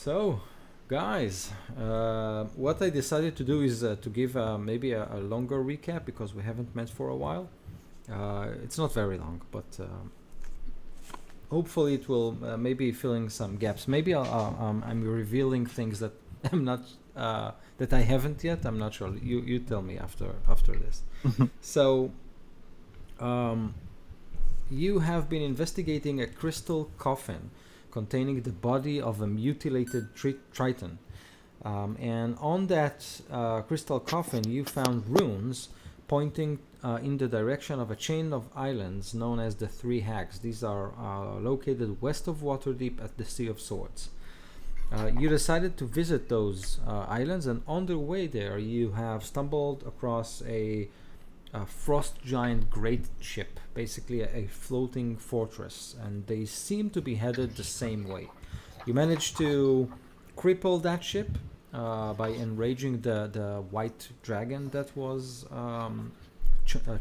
So, guys, what I decided to do is to give maybe a longer recap because we haven't met for a while. It's not very long, but hopefully it will maybe filling some gaps. Maybe I'm revealing things that I'm not that I haven't yet. I'm not sure. You tell me after this. So, um, you have been investigating a crystal coffin containing the body of a mutilated Triton. And on that crystal coffin, you found runes pointing in the direction of a chain of islands known as the Three Hags. These are located west of Waterdeep at the Sea of Swords. You decided to visit those islands, and on the way there, you have stumbled across a frost giant great ship, basically a floating fortress, and they seem to be headed the same way. You managed to cripple that ship by enraging the white dragon that was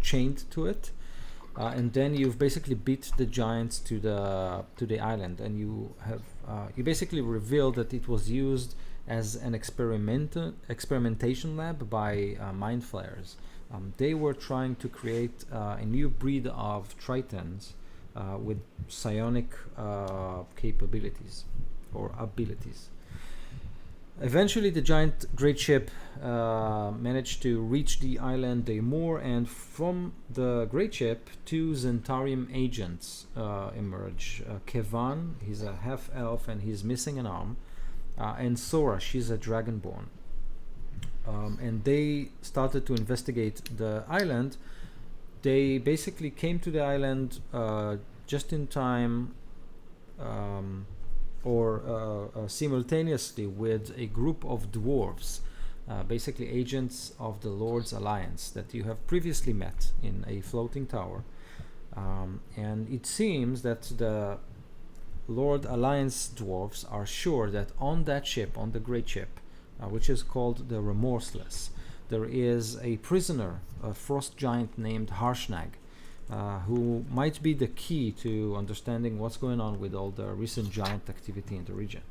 chained to it, and then you've basically beat the giants to the island, and you basically revealed that it was used as an experimentation lab by mind flayers. They were trying to create a new breed of Tritons with psionic capabilities or abilities. Eventually, the giant great ship managed to reach the island Daymore, and from the great ship, two Zentarium agents emerge. Kevan, he's a half elf and he's missing an arm, and Sora, she's a dragonborn. And they started to investigate the island. They basically came to the island just in time simultaneously with a group of dwarves, basically agents of the Lord's Alliance that you have previously met in a floating tower. And it seems that the Lord Alliance dwarves are sure that on that ship, on the great ship, which is called the Remorseless, there is a prisoner, a frost giant named Harshnag, who might be the key to understanding what's going on with all the recent giant activity in the region.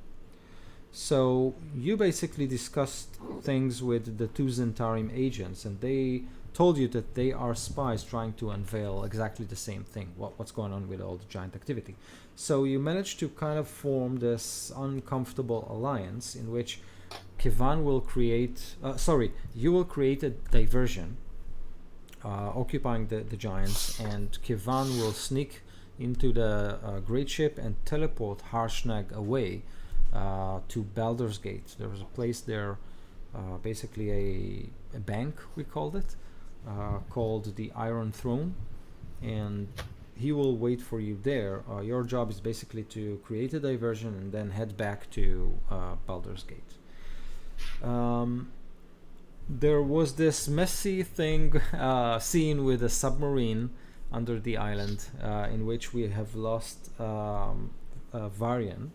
So you basically discussed things with the two Zentarium agents, and they told you that they are spies trying to unveil exactly the same thing, what's going on with all the giant activity. So you managed to kind of form this uncomfortable alliance in which Kivan will you will create a diversion occupying the giants, and Kivan will sneak into the great ship and teleport Harshnag away to Baldur's Gate. There was a place there, basically a bank, we called it, called the Iron Throne, and he will wait for you there. Your job is basically to create a diversion and then head back to Baldur's Gate. There was this messy scene with a submarine under the island, in which we have lost Varian.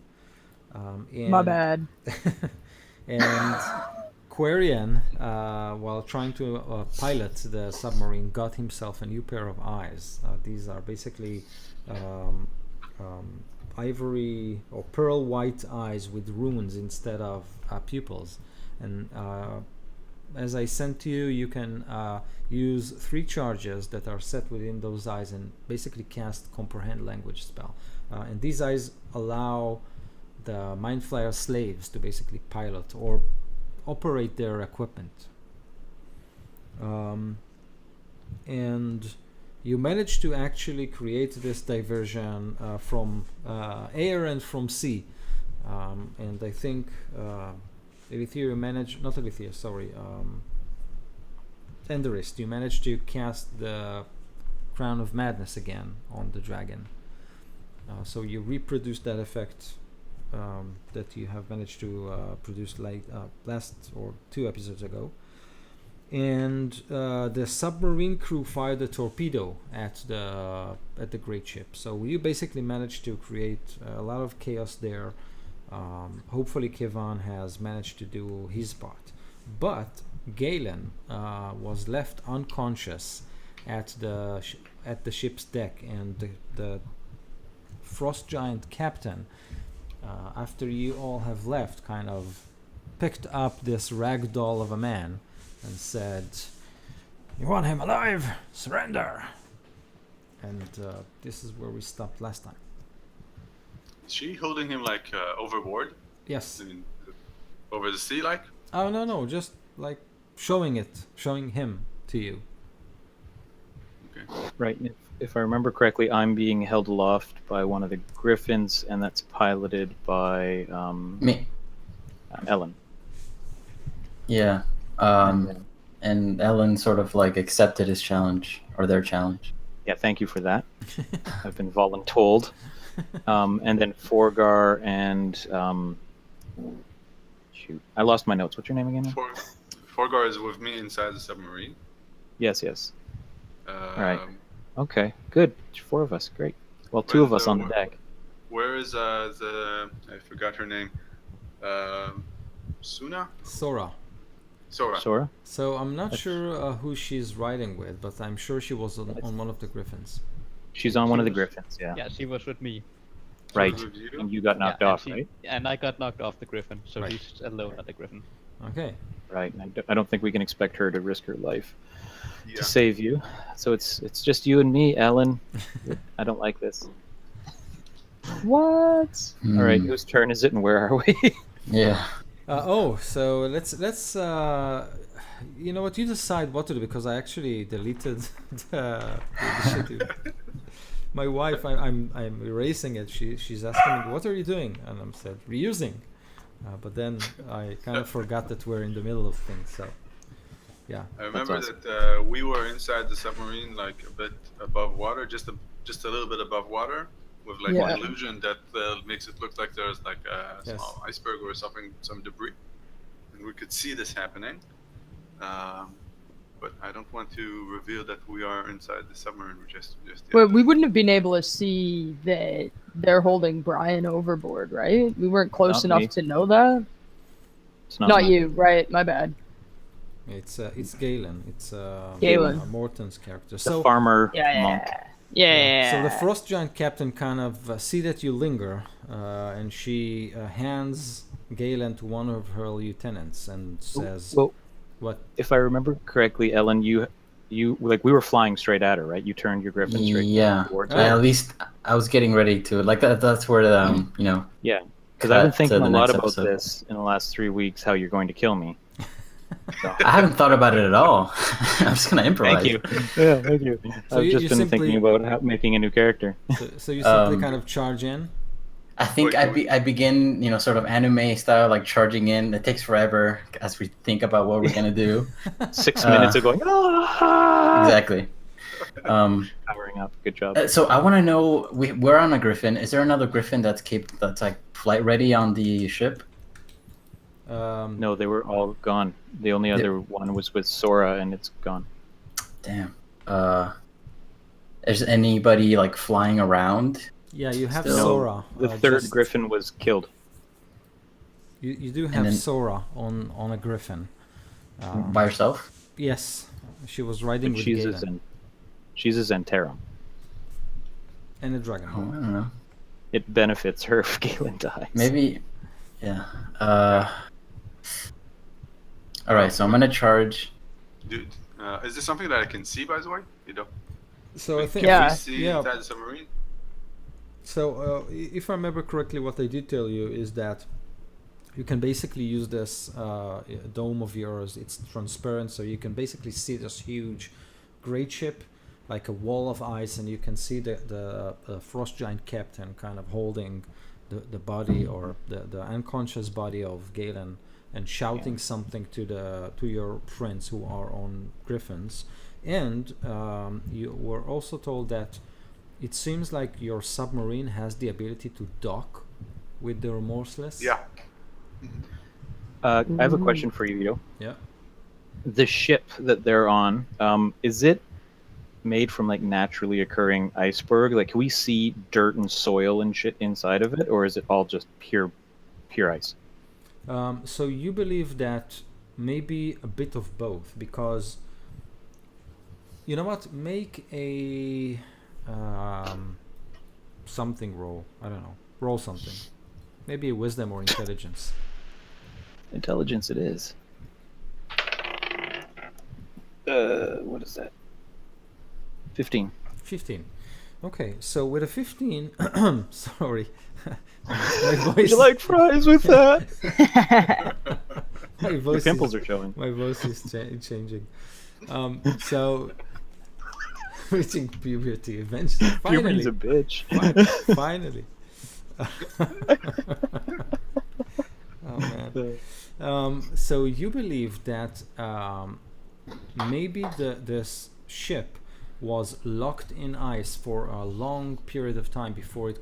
My bad. And Quarian, while trying to pilot the submarine, got himself a new pair of eyes. These are basically ivory or pearl white eyes with runes instead of pupils. And as I sent to you, you can use 3 charges that are set within those eyes and basically cast Comprehend Language spell. And these eyes allow the Mind Flayer slaves to basically pilot or operate their equipment. And you managed to actually create this diversion from air and from sea. And I think Enderist, you managed to cast the Crown of Madness again on the dragon. So you reproduce that effect that you have managed to produce last or 2 episodes ago. And the submarine crew fired a torpedo at the great ship. So you basically managed to create a lot of chaos there. Hopefully Kevan has managed to do his part, but Galen was left unconscious at the ship's deck, and the frost giant captain after you all have left, kind of picked up this rag doll of a man and said, "You want him alive? Surrender!" And this is where we stopped last time. Is she holding him like overboard? Yes. I mean, over the sea, like? Oh, no, just like showing him to you. Okay. Right. If I remember correctly, I'm being held aloft by one of the griffins, and that's piloted by Me. Ellen. Yeah. And Ellen sort of like accepted his challenge or their challenge. Yeah, thank you for that. I've been voluntold. And then Forgar and shoot, I lost my notes. What's your name again? Forgar is with me inside the submarine. Yes. All right. Okay, good. 4 of us, great. Well, 2 of us on the deck. Where is I forgot her name. Suna? Sora. Sora? So I'm not sure who she's riding with, but I'm sure she was on one of the griffins. She's on one of the griffins, yeah. Yeah, she was with me. Right. With you? And you got knocked Yeah, and off, right? And I got knocked off the griffin, so Right. she's alone at the griffin. Okay. Right. And I don't think we can expect her to risk her life Yeah. to save you. So it's just you and me, Ellen. I don't like this. What? Hmm. All right, whose turn is it and where are we? Yeah. So let's you know what, you decide what to do, because I actually deleted the initiative. My wife, I'm erasing it. She's asking me, "What are you doing?" And I'm said, "Reusing." But then I kind of forgot that we're in the middle of things. So yeah. I remember awesome. that we were inside the submarine, like a bit above water, just a little bit above water, with like Yeah. an illusion that makes it look like there's like a Yes. small iceberg or something, some debris, and we could see this happening. But I don't want to reveal that we are inside the submarine. We're just But we wouldn't have been able to see that they're holding Brian overboard, right? We weren't close Not enough me. to know that. It's Not mine. you, right? My bad. It's Galen. It's Galen. Morton's character. The So farmer Yeah, monk. yeah. So the frost giant captain kind of see that you linger, and she hands Galen to one of her lieutenants and says, Well, "What?" if I remember correctly, Ellen, you like we were flying straight at her, right? You turned your griffin straight Yeah. towards Oh. her. At least I was getting ready to like that. That's where you know. Yeah, because I've been cut to thinking the a lot next about episode. this in the last 3 weeks. How you're going to kill me? I haven't thought about it at all. I'm just gonna improvise. Thank you. Yeah, thank you. So I've you just been simply- thinking about making a new character. So you simply Um, kind of charge in. I think I begin, sort of anime style, like charging in. It takes forever as we think about what we're gonna do. 6 minutes of going. Ah! Exactly. Powering up. Good job. So I want to know, we're on a griffin. Is there another griffin that's like flight ready on the ship? No, they were all gone. The only other one was with Sora, and it's gone. Damn. Is anybody like flying around? Yeah, you have Still- Sora. The third just- griffin was killed. You do have then- Sora on a griffin. By herself? Yes, she was riding But with she's a Galen she's a Zentarum. and a dragon. Oh, I don't know. It benefits her if Galen dies. Maybe. Yeah. All right. So I'm gonna charge. Dude, is this something that I can see, by the way? You know, So I think can Yeah. we see Yeah. inside the submarine? So, if I remember correctly, what they did tell you is that you can basically use this dome of yours. It's transparent, so you can basically see this huge great ship, like a wall of ice, and you can see the frost giant captain kind of holding the body or the unconscious body of Galen and shouting something to your friends who are on griffins. And you were also told that it seems like your submarine has the ability to dock with the Remorseless. Yeah. I have a question for you, Yo. Yeah. The ship that they're on, is it made from like naturally occurring iceberg? Like, can we see dirt and soil and shit inside of it, or is it all just pure ice? So you believe that maybe a bit of both, because you know what? Make a something roll. I don't know. Roll something. Maybe wisdom or intelligence. Intelligence it is. What is that? 15. 15. Okay, so with a 15, sorry, my Would voice, you like fries with that? my Your voice pimples is, are showing. my voice is changing. So reaching puberty eventually. Puberty's Finally, a bitch. finally. Oh man. So you believe that maybe this ship was locked in ice for a long period of time before it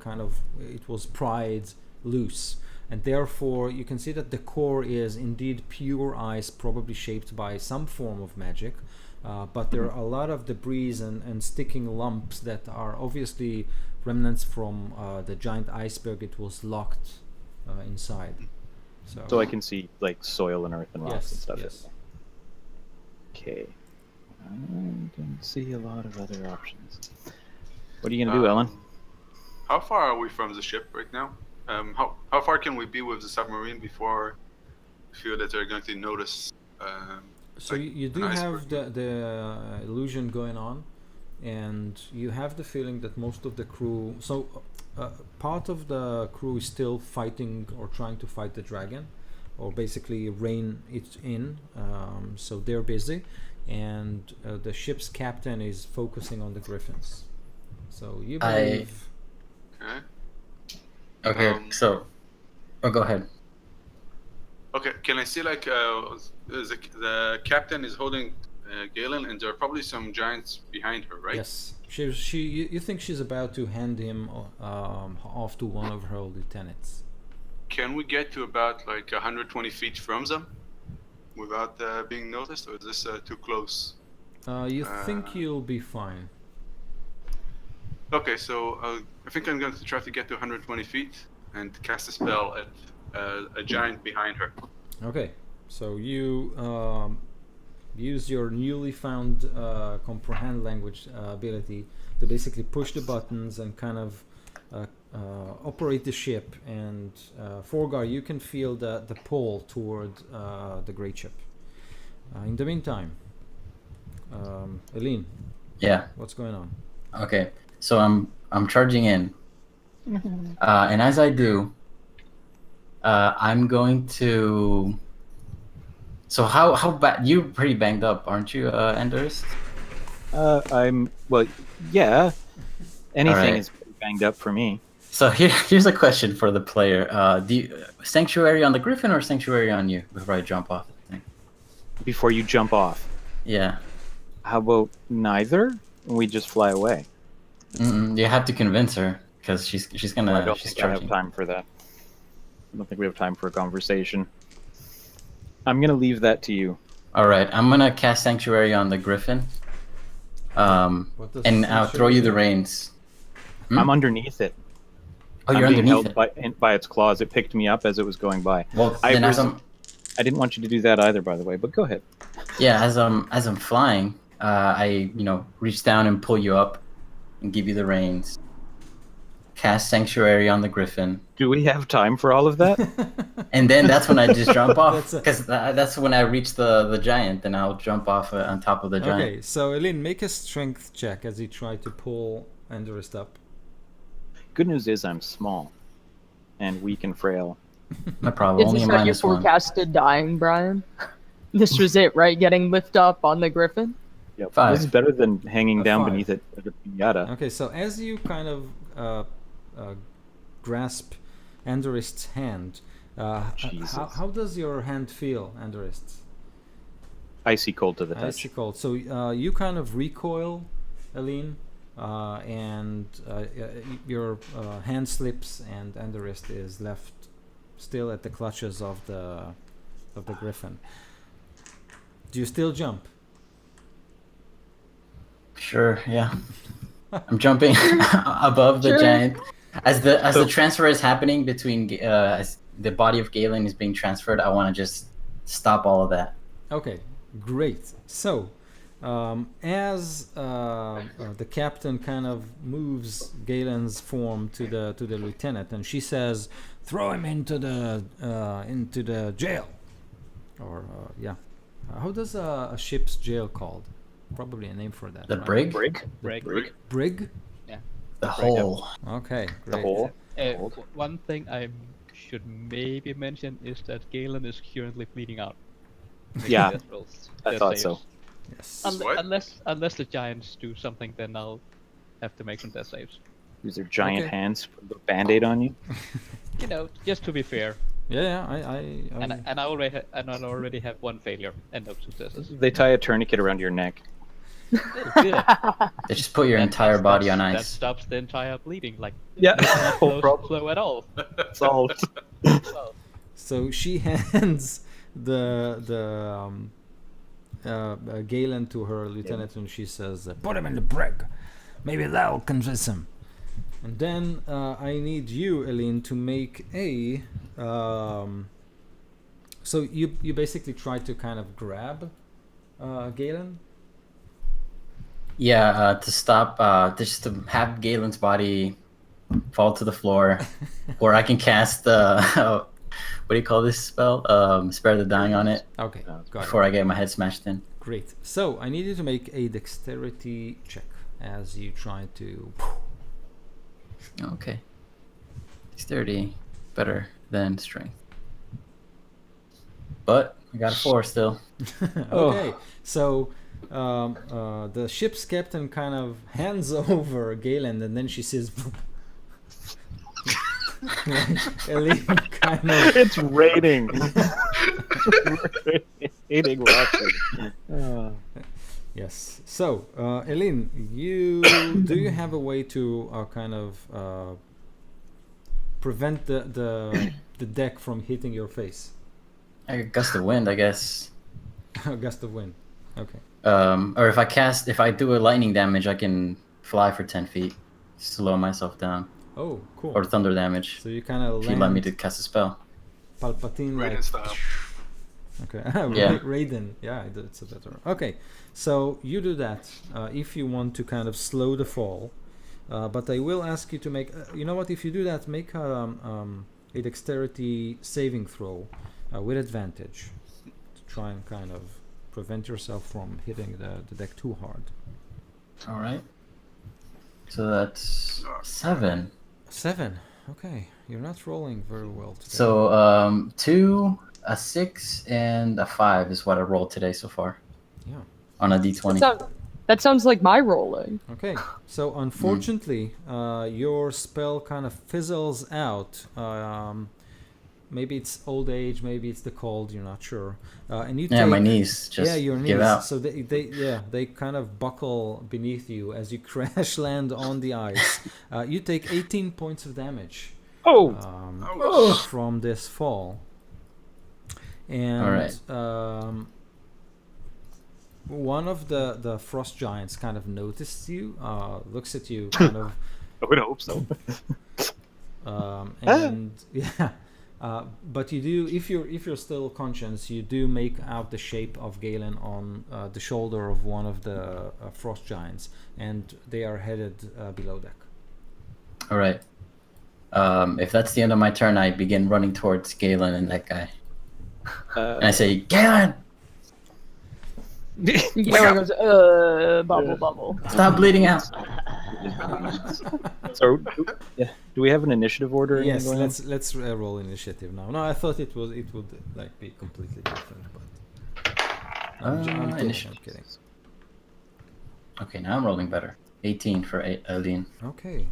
was pried loose, and therefore you can see that the core is indeed pure ice, probably shaped by some form of magic, but there are a lot of debris and sticking lumps that are obviously remnants from the giant iceberg it was locked inside. So I can see like soil and earth and rocks and stuff. Yes. Okay. I can see a lot of other options. What are you gonna do, Ellen? How far are we from the ship right now? How far can we be with the submarine before we feel that they're going to notice? So like you do an have iceberg? the illusion going on, and you have the feeling that most of the crew. So part of the crew is still fighting or trying to fight the dragon, or basically rein it in. So they're busy, and the ship's captain is focusing on the griffins. So you believe. Okay. Okay, so, go ahead. Okay, can I see like the captain is holding Galen, and there are probably some giants behind her, right? Yes, you think she's about to hand him off to one of her lieutenants. Can we get to about like 120 feet from them without being noticed, or is this too close? You think you'll be fine. Okay, so I think I'm going to try to get to 120 feet and cast a spell at a giant behind her. Okay, so you use your newly found comprehend language ability to basically push the buttons and kind of operate the ship. And Forgar, you can feel the pull toward the great ship. In the meantime, Eileen, Yeah. what's going on? Okay. So I'm charging in, and as I do, I'm going to. So how bad? You're pretty banged up, aren't you, Enders? Well, yeah. Anything Alright. is banged up for me. So here's a question for the player. Do you, sanctuary on the griffin or sanctuary on you before I jump off the thing? Before you jump off, Yeah. how about neither? We just fly away. You have to convince her because she's gonna. I don't she's think I have charging. time for that. I don't think we have time for a conversation. I'm gonna leave that to you. All right, I'm gonna cast sanctuary on the griffin. What does And I'll throw you the sanctuary reins. I'm underneath it. Oh, you're I'm being underneath held it. by its claws. It picked me up as it was going by. Well, I then I didn't want you to do that either, by the way. But go ahead. as I'm flying, I reach down and pull you up, and give you the reins. Cast sanctuary on the griffin, Do we have time for all of that? and then that's when I just jump off That's a- because that's when I reach the giant, and I'll jump off on top of the giant. Okay, so Eileen, make a strength check as you try to pull Enderist up. Good news is I'm small and weak and frail. No problem. Is Only this a how you minus one. forecasted dying, Brian? This was it, right? Getting lifted up on the griffin? Yep. 5. This is better than hanging A down 5. beneath it like a pinata. Okay, so as you kind of grasp Enderist's hand, Jesus. how does your hand feel, Enderist? Icy cold to the touch. Icy cold. So you kind of recoil, Eileen, and your hand slips, and Enderist is left still at the clutches of the griffin. Do you still jump? Sure. Yeah. I'm jumping above the Sure. giant. As the So- transfer is happening between as the body of Galen is being transferred, I want to just stop all of that. Okay, great. So, as the captain kind of moves Galen's form to the lieutenant, and she says, throw him into the jail. Or yeah, how does a ship's jail called? Probably a name for that. The right? brig? Break. Break. Brig. The hole. Okay, The great. hole. One thing I should maybe mention is that Galen is currently bleeding out. Making Yeah, death rolls, I death thought saves. so. Yes. What? Unless the giants do something, then I'll have to make some death saves. Use their giant Okay. hands, put a band-aid on you. You know, just to be fair. Yeah, And I already have one failure and no successes. They tie a tourniquet around your neck. Good. They just put your entire body on That ice. stops the entire bleeding. Like, Yeah, not whole problem flow at all. solved. Well, So she hands the Galen to her lieutenant, and she says, "Put him in the brig. Maybe that'll convince him." And then I need you, Eileen, to make a. So you basically try to kind of grab Galen. Yeah, to stop, just to have Galen's body fall to the floor, or I can cast what do you call this spell? Spare the dying on it Okay, got before it. I get my head smashed in. Great. So I need you to make a dexterity check as you try to. Okay. Dexterity better than strength. But I got a 4 still. Okay, so the ship's captain kind of hands over Galen, and then she says, Eileen kind of. It's raining. Raining watching. Yes. So, Eileen, do you have a way to kind of prevent the deck from hitting your face? I got gust of wind, I guess. A gust of wind. Okay. Or if I do a lightning damage, I can fly for 10 feet, slow myself down, Oh, cool. or thunder damage. So you kind of If you let me land to cast a spell. Palpatine Raiden like. style. Okay. Yeah. Raiden. Yeah, it's a better. Okay. So you do that if you want to kind of slow the fall, but I will ask you to make. You know what? If you do that, make a dexterity saving throw with advantage to try and kind of prevent yourself from hitting the deck too hard. All right. So that's 7. 7. Okay, you're not rolling very well today. So 2, a 6, and a 5 is what I rolled today so far. Yeah. On a d20. That sounds like my rolling. Okay, so unfortunately, your spell kind of fizzles out. Maybe it's old age, maybe it's the cold. You're not sure. And you Yeah, take, my knees just your give knees. out. So they kind of buckle beneath you as you crash land on the ice. You take 18 points of damage Oh, from this fall. And Alright. one of the frost giants kind of noticed you, looks at you, kind of, I would hope so. and yeah. But you do, if you're still conscious, you do make out the shape of Galen on the shoulder of one of the frost giants, and they are headed below deck. All right. If that's the end of my turn, I begin running towards Galen and that guy. And I say, Galen, Galen goes, bubble, bubble. stop bleeding out. So, do we have an initiative order? or Yes, anything going on? let's roll initiative now. No, I thought it would like be completely different, but I'm kidding. Initiative. I'm kidding. Okay, now I'm rolling better. 18 for Eileen. Okay,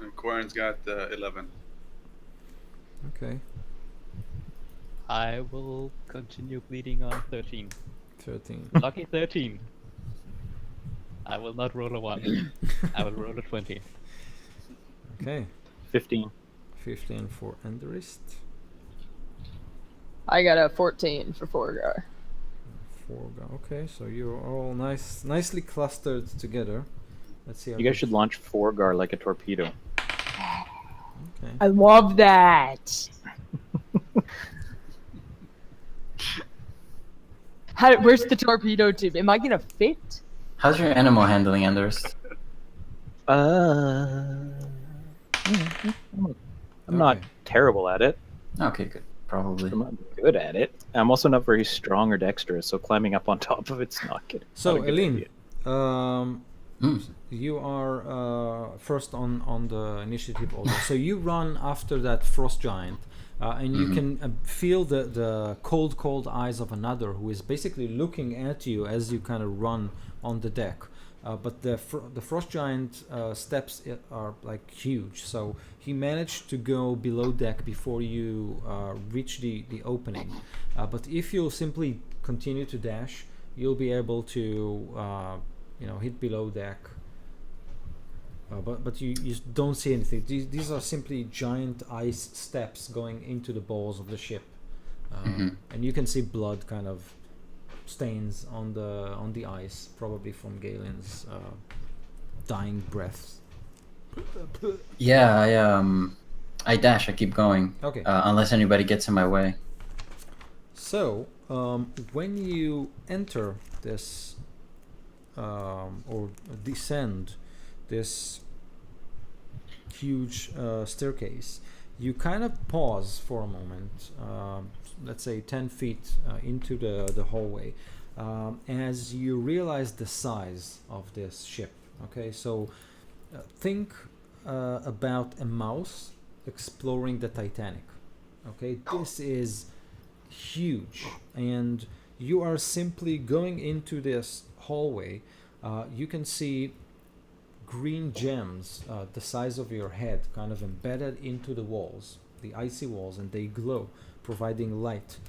And Quarren's got 11. okay, I will continue bleeding on 13. 13. Lucky 13. I will not roll a 1. I will roll a 20. Okay, 15. 15 for Enderist. I got a 14 for Forgar. 4. Okay, so you're all nicely clustered together. Let's see. How You guys good- should launch Forgar like a torpedo. Okay. I love that. Where's the torpedo tube? Am I gonna fit? How's your animal handling, I'm not Okay. terrible at it. Okay, good. Probably. I'm not good at it. I'm also not very strong or dexterous, so climbing up on top of it's not good. So, not a good Eileen, idea. Mm. you are first on the initiative order. So you run after that frost giant, and you can feel the cold eyes of another who is basically looking at you as you kind of run on the deck. But the frost giant steps are like huge, so he managed to go below deck before you reach the opening. But if you simply continue to dash, you'll be able to hit below deck. But you don't see anything. These are simply giant ice steps going into the balls of the ship, and you can see blood kind of stains on the ice, probably from Galen's dying breaths. Yeah, I dash. I keep going. Okay. Unless anybody gets in my way. So when you enter this or descend this huge staircase, you kind of pause for a moment, let's say 10 feet into the hallway, as you realize the size of this ship. Okay, so think about a mouse exploring the Titanic. Okay, this is huge, and you are simply going into this hallway. You can see green gems the size of your head kind of embedded into the walls, the icy walls, and they glow, providing light.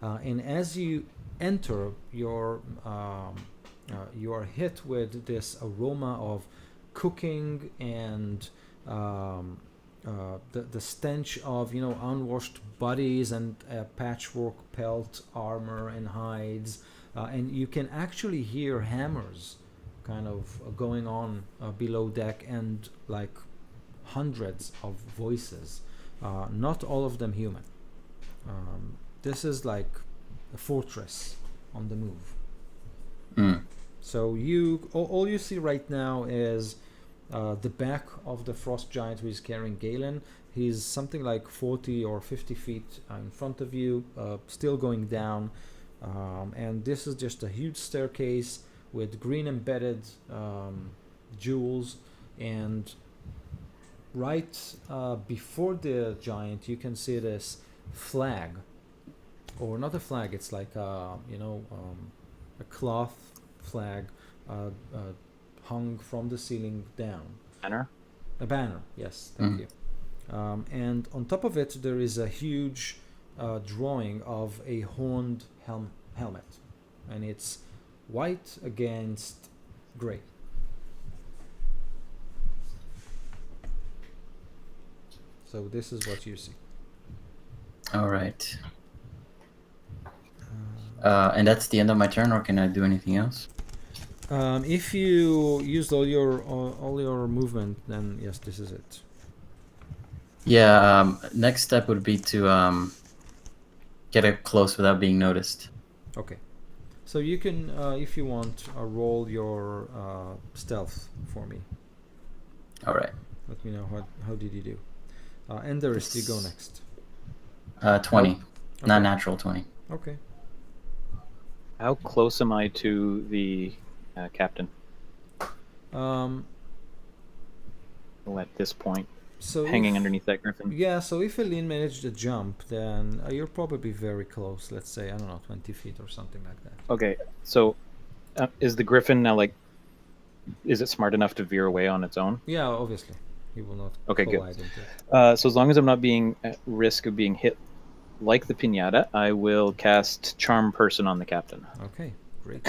And as you enter, you are hit with this aroma of cooking and the stench of unwashed bodies and patchwork pelt armor and hides, and you can actually hear hammers kind of going on below deck, and like hundreds of voices, not all of them human. This is like a fortress on the move. So all you see right now is the back of the frost giant who is carrying Galen. He's something like 40 or 50 feet in front of you, still going down, and this is just a huge staircase with green embedded jewels, and right before the giant you can see this flag, or not a flag, it's like a cloth flag hung from the ceiling down. Banner? A banner, yes, thank you. And on top of it there is a huge drawing of a horned helmet, and it's white against gray. So this is what you see. All right. And that's the end of my turn, or can I do anything else? If you used all your movement, then yes, this is it. Yeah. Next step would be to get up close without being noticed. Okay. So you can, if you want, roll your stealth for me. All right. Let me know how did you do. And the rest, you go next. 20. Okay. Not natural 20. Okay. How close am I to the captain? Um. Well, at this point, So hanging if- underneath that griffin. Yeah, so if Eileen managed to jump, then you're probably very close. Let's say, I don't know, 20 feet or something like that. Okay, so is the griffin now is it smart enough to veer away on its own? Yeah, obviously. He will not Okay, good. collide into it. So as long as I'm not being at risk of being hit like the pinata, I will cast Charm Person on the captain. Okay, great.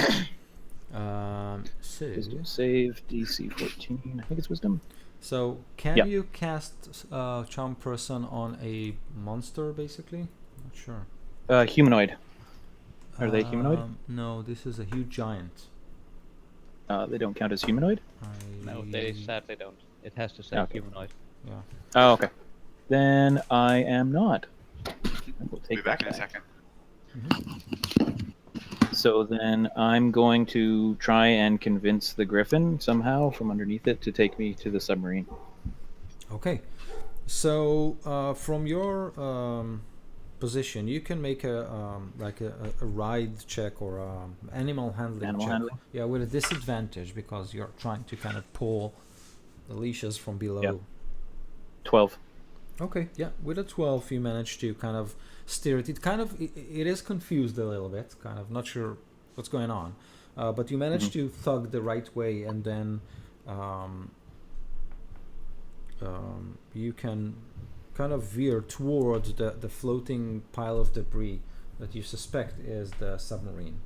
So, Wisdom save, DC 14. I think it's Wisdom. so can Yeah. you cast Charm Person on a monster, basically? Not sure. Humanoid. Are they humanoid? No, this is a huge giant. They don't count as humanoid? No, they sadly don't. It has to say Okay. humanoid. Yeah. Oh, okay. Then I am not. We'll Be take back that in a second. So then I'm going to try and convince the griffin somehow from underneath it to take me to the submarine. Okay. So from your position, you can make a ride check or animal handling Animal check. handling? Yeah, with a disadvantage because you're trying to kind of pull the leashes from below. Yep. 12. Okay, yeah, with a 12 you manage to kind of steer it. It is confused a little bit, kind of not sure what's going on, but you manage to thug the right way, and then you can kind of veer towards the floating pile of debris that you suspect is the submarine.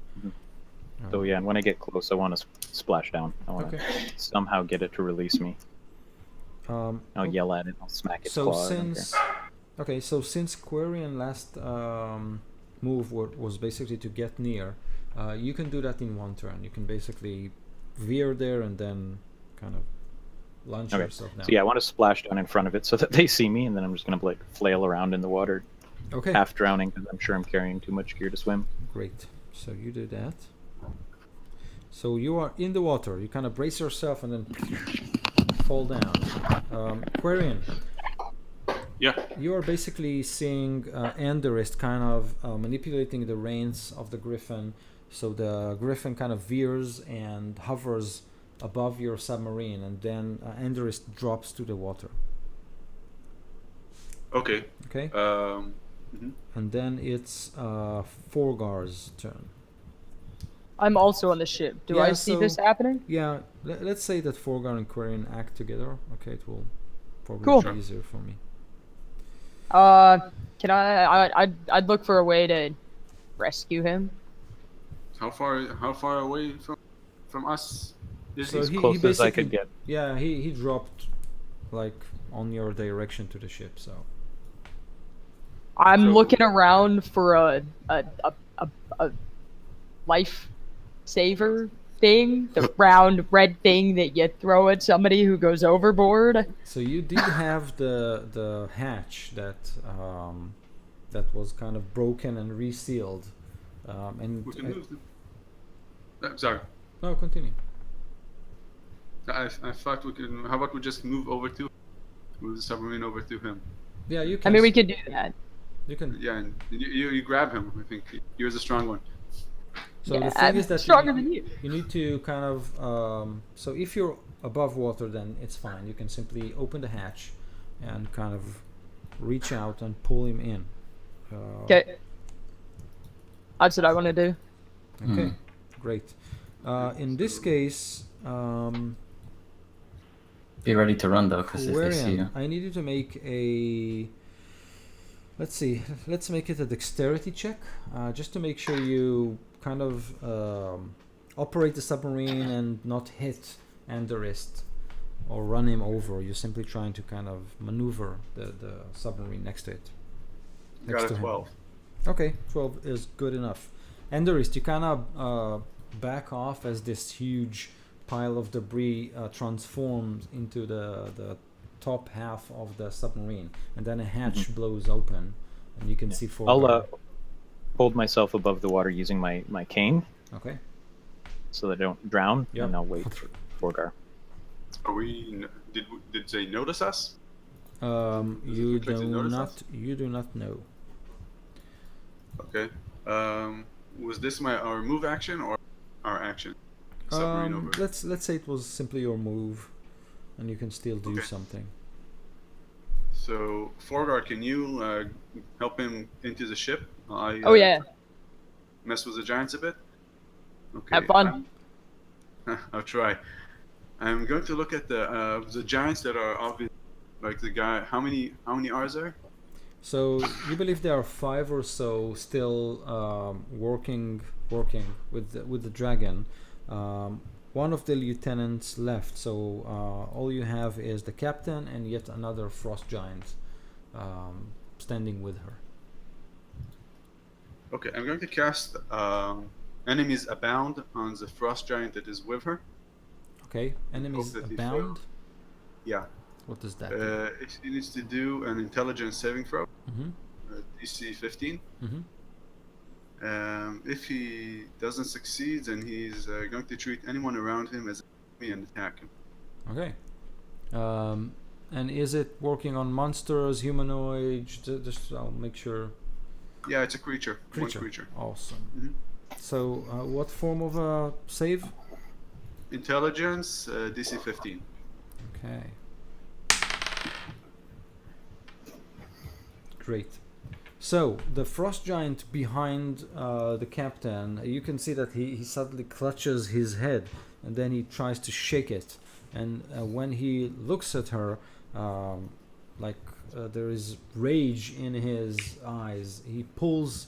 So yeah, and when I get close, I want to splash down. I want to Okay. somehow get it to release me. I'll yell at it. I'll smack its So claw. I don't care. since Quarian last move was basically to get near, you can do that in one turn. You can basically veer there and then kind of launch Okay. yourself down. So yeah, I want to splash down in front of it so that they see me, and then I'm just gonna like flail around in the water, Okay. half drowning because I'm sure I'm carrying too much gear to swim. Great. So you do that. So you are in the water. You kind of brace yourself and then fall down. Quarian, Yeah. you are basically seeing Anderist kind of manipulating the reins of the Griffin. So the Griffin kind of veers and hovers above your submarine, and then Anderist drops to the water. Okay. Okay? Mhm. And then it's Forgar's turn. I'm also on the ship. Do Yeah, I see this happening? Yeah, let's say that Forgar and Quarian act together. Okay, it will probably Cool. be easier for me. Can I'd look for a way to rescue him. How far away from us is So he? As close as I could get. Yeah, he dropped like on your direction to the ship. So I'm So- looking around for a life saver thing, the round red thing that you throw at somebody who goes overboard. so you did have the hatch that was kind of broken and resealed, and We can move. Sorry. no, continue. I thought we could. How about we just move the submarine over to him? Yeah, you I can. mean, we could do that. You can. Yeah, and you grab him. I think you're the strong one. So Yeah, the thing I'm is that stronger than you. You need to kind of. So if you're above water, then it's fine. You can simply open the hatch, and kind of reach out and pull him in. Okay. That's what I want to do. Okay. Great. In this case, Be ready to run though, because if they see you. Quarian, I need you to make a. Let's see. Let's make it a dexterity check, just to make sure you kind of operate the submarine and not hit Anderist or run him over. You're simply trying to kind of maneuver the submarine next to it. Got to a him. 12. Okay, 12 is good enough. Anderist, you kind of back off as this huge pile of debris transforms into the top half of the submarine, and then a hatch blows open, and you can see four. I'll hold myself above the water using my cane Okay. so that I don't drown, Yep. and I'll wait for Forgar. Are we? Did they notice us? You look like they do noticed not. us? You do not know. Okay. Was this our move action or our action? Submarine over. Let's say it was simply your move, and you can still do Okay. something. So, Forgar, can you help him into the ship? Oh yeah. Mess with the giants a bit? Okay. Have fun. I'll try. I'm going to look at the giants that are obvious. Like the guy. How many are there? So you believe there are 5 or so still working with the dragon. One of the lieutenants left, so all you have is the captain and yet another frost giant standing with her. Okay, I'm going to cast Enemies Abound on the frost giant that is with her. Okay, enemies that he abound. Yeah. What does that do? He needs to do an intelligence saving throw, Mm-hmm. DC 15. Mm-hmm. If he doesn't succeed, then he's going to treat anyone around him as an enemy and attack him. Okay. And is it working on monsters, humanoid? Just I'll make sure. Yeah, it's a creature. Creature. One creature. Awesome. Mhm. So, what form of save? Intelligence, DC 15. Okay. Great. So the frost giant behind the captain, you can see that he suddenly clutches his head and then he tries to shake it. And when he looks at her, there is rage in his eyes. He pulls.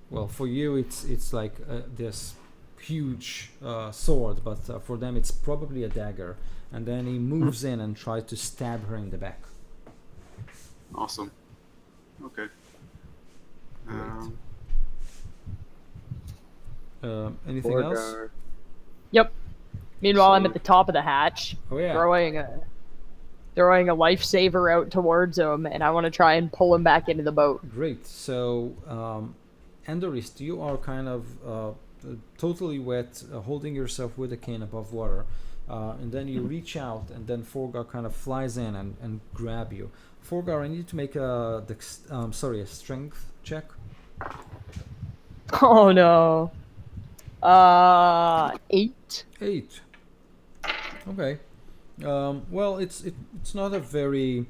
Well, for you it's like this huge sword, but for them it's probably a dagger. And then he moves in and tries to stab her in the back. Awesome. Okay. Anything else? Yep. Meanwhile, I'm So- at the top of the hatch, Oh yeah. throwing a lifesaver out towards him, and I want to try and pull him back into the boat. Great. So, Andorist, you are kind of totally wet, holding yourself with a cane above water, and then you reach out, and then Forgar kind of flies in and grab you. Forgar, I need to make a strength check. Oh no. 8. 8. Okay. Well, it's not a very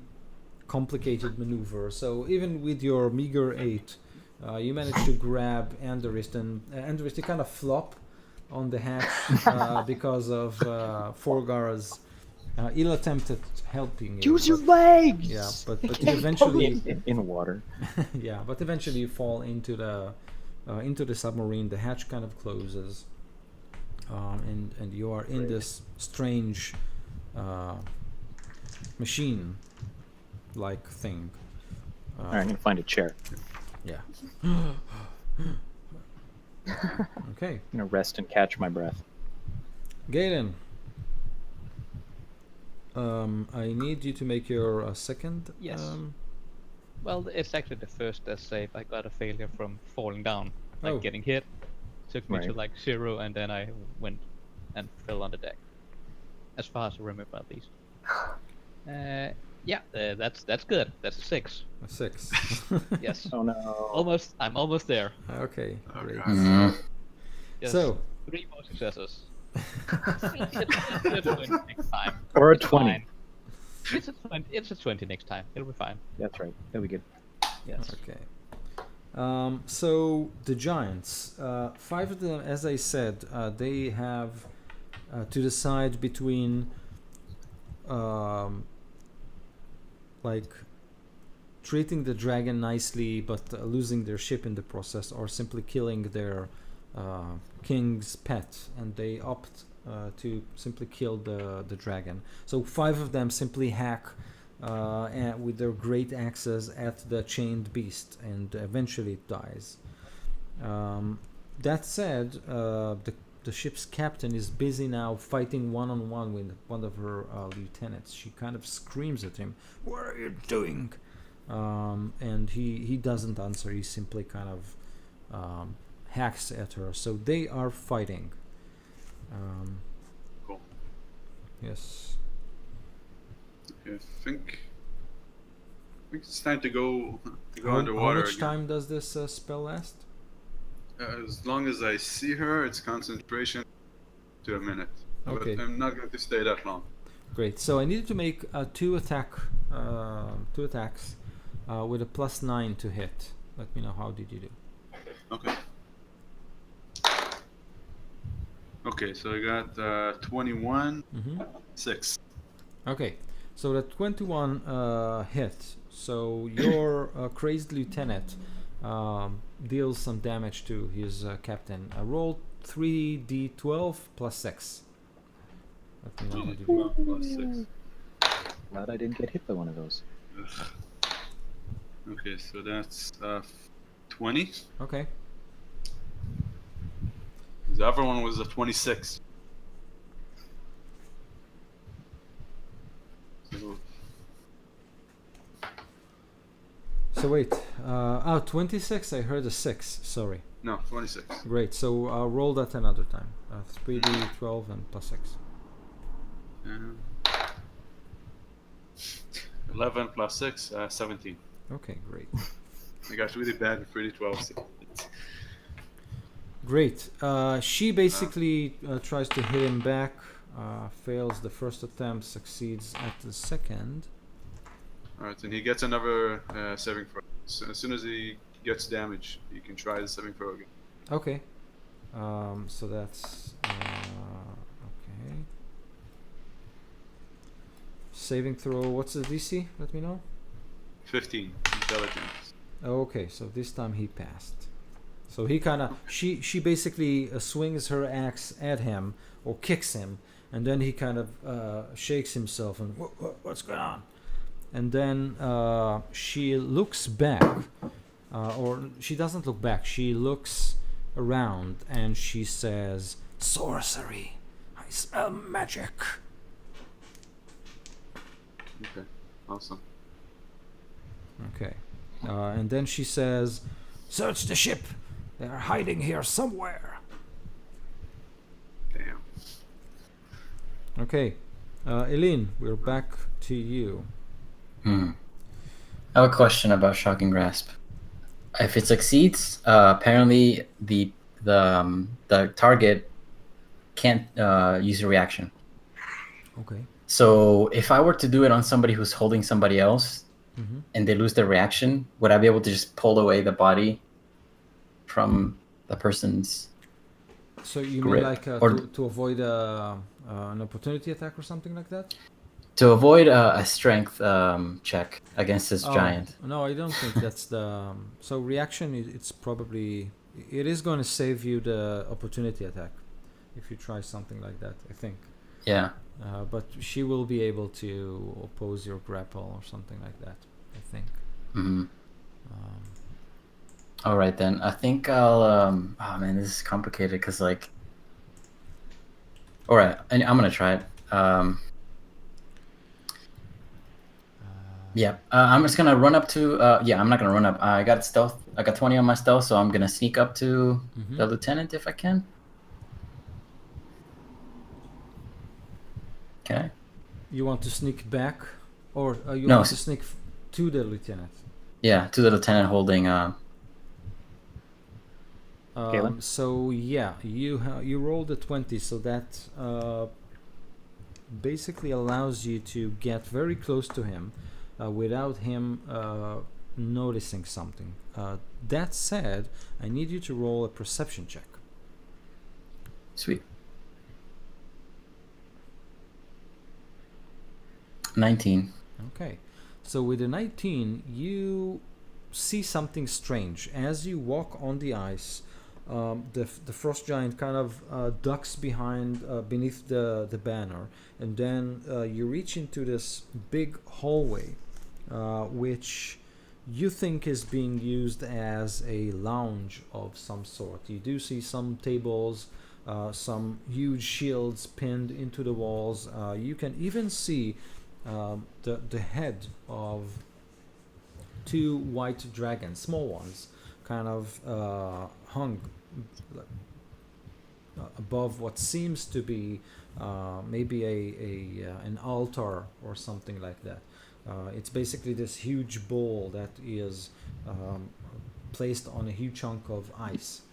complicated maneuver. So even with your meager 8, you manage to grab Andorist, and Andorist, you kind of flop on the hatch because of Forgar's ill attempt at helping you. Use your but- legs. Yeah, but you eventually in water. yeah, but eventually you fall into the submarine. The hatch kind of closes, and you are in this strange machine-like thing. All right, I'm gonna find a chair. Yeah. Okay, I'm gonna rest and catch my breath. Galen. I need you to make your second. Yes. Well, it's actually the first save. I got a failure from falling down, like Oh. getting hit. Took me to Right. like 0, and then I went and fell on the deck. As far as I remember, at least. Yeah, that's good. That's a 6. A 6. Yes. Oh no. Almost. I'm almost there. Okay, Oh, great. God. Mhm. Just So, 3 more successes. It's a 20 next time. Or a It's 20. fine. It's a 20 next time. It'll be fine. That's right. That'll be good. Yes. okay. So the giants, 5 of them, as I said, they have to decide between like treating the dragon nicely but losing their ship in the process, or simply killing their king's pet, and they opt to simply kill the dragon. So 5 of them simply hack with their great axes at the chained beast, and eventually it dies. That said, the ship's captain is busy now fighting one-on-one with one of her lieutenants. She kind of screams at him, "What are you doing?" And he doesn't answer. He simply kind of hacks at her. So they are fighting. Cool. Yes. Okay, I think it's time to go How underwater much again. time does this spell last? As long as I see her, it's concentration to a minute. Okay. But I'm not going to stay that long. Great. So I needed to make two attacks with a +9 to hit. Let me know, how did you do? Okay. Okay, so I got 21, Mm-hmm. 6. Okay. So the 21 hit. So your crazed lieutenant deals some damage to his captain. Roll 3d12 plus 6. Let me know how you do. 12 plus 6. Glad I didn't get hit by one of those. Okay, so that's 20. Okay. The other one was a 26. So, So wait. 26. I heard a 6. Sorry. no, 26. Great. So roll that another time. 3d12 and plus 6. 11 plus 6, 17. Okay, great. I got really bad with 3d12. Great. She basically tries to hit him back, fails the first attempt, succeeds at the second. Alright, and he gets another saving throw. So as soon as he gets damage, you can try the saving throw again. Okay. So that's okay. Saving throw. What's the DC? Let me know. 15 intelligence. Okay, so this time he passed. So he kind of she basically swings her axe at him or kicks him, and then he kind of shakes himself and what's going on? And then she looks back, or she doesn't look back. She looks around and she says, "Sorcery! I smell magic." Okay, awesome. Okay, and then she says, "Search the ship. They are hiding here somewhere." Damn. Okay, Eileen, we're back to you. I have a question about Shocking Grasp. If it succeeds, apparently the target can't use a reaction. Okay. So if I were to do it on somebody who's holding somebody else Mm-hmm. and they lose their reaction, would I be able to just pull away the body from the person's? So you Grip. mean like Or- to avoid an opportunity attack or something like that? To avoid a strength check against this giant. No, I don't think that's the. So reaction, it's probably it is going to save you the opportunity attack if you try something like that. I think. Yeah. But she will be able to oppose your grapple or something like that, I think. Mm-hmm. All right then. I think I'll. Oh man, this is complicated because like. All right, I'm gonna try it. Yeah, I'm just gonna run up to. Yeah, I'm not gonna run up. I got stealth. I got 20 on my stealth, so I'm gonna sneak up to the lieutenant if I can. Okay. You want to sneak back, or you No, want to sneak to the lieutenant? Yeah, to the lieutenant holding. Galen? So yeah, you rolled a 20, so that basically allows you to get very close to him without him noticing something. That said, I need you to roll a perception check. Sweet. 19. Okay, so with a 19, you see something strange as you walk on the ice. The frost giant kind of ducks beneath the banner, and then you reach into this big hallway, which you think is being used as a lounge of some sort. You do see some tables, some huge shields pinned into the walls. You can even see the head of two white dragons, small ones, kind of hung above what seems to be maybe an altar or something like that. It's basically this huge bowl that is placed on a huge chunk of ice.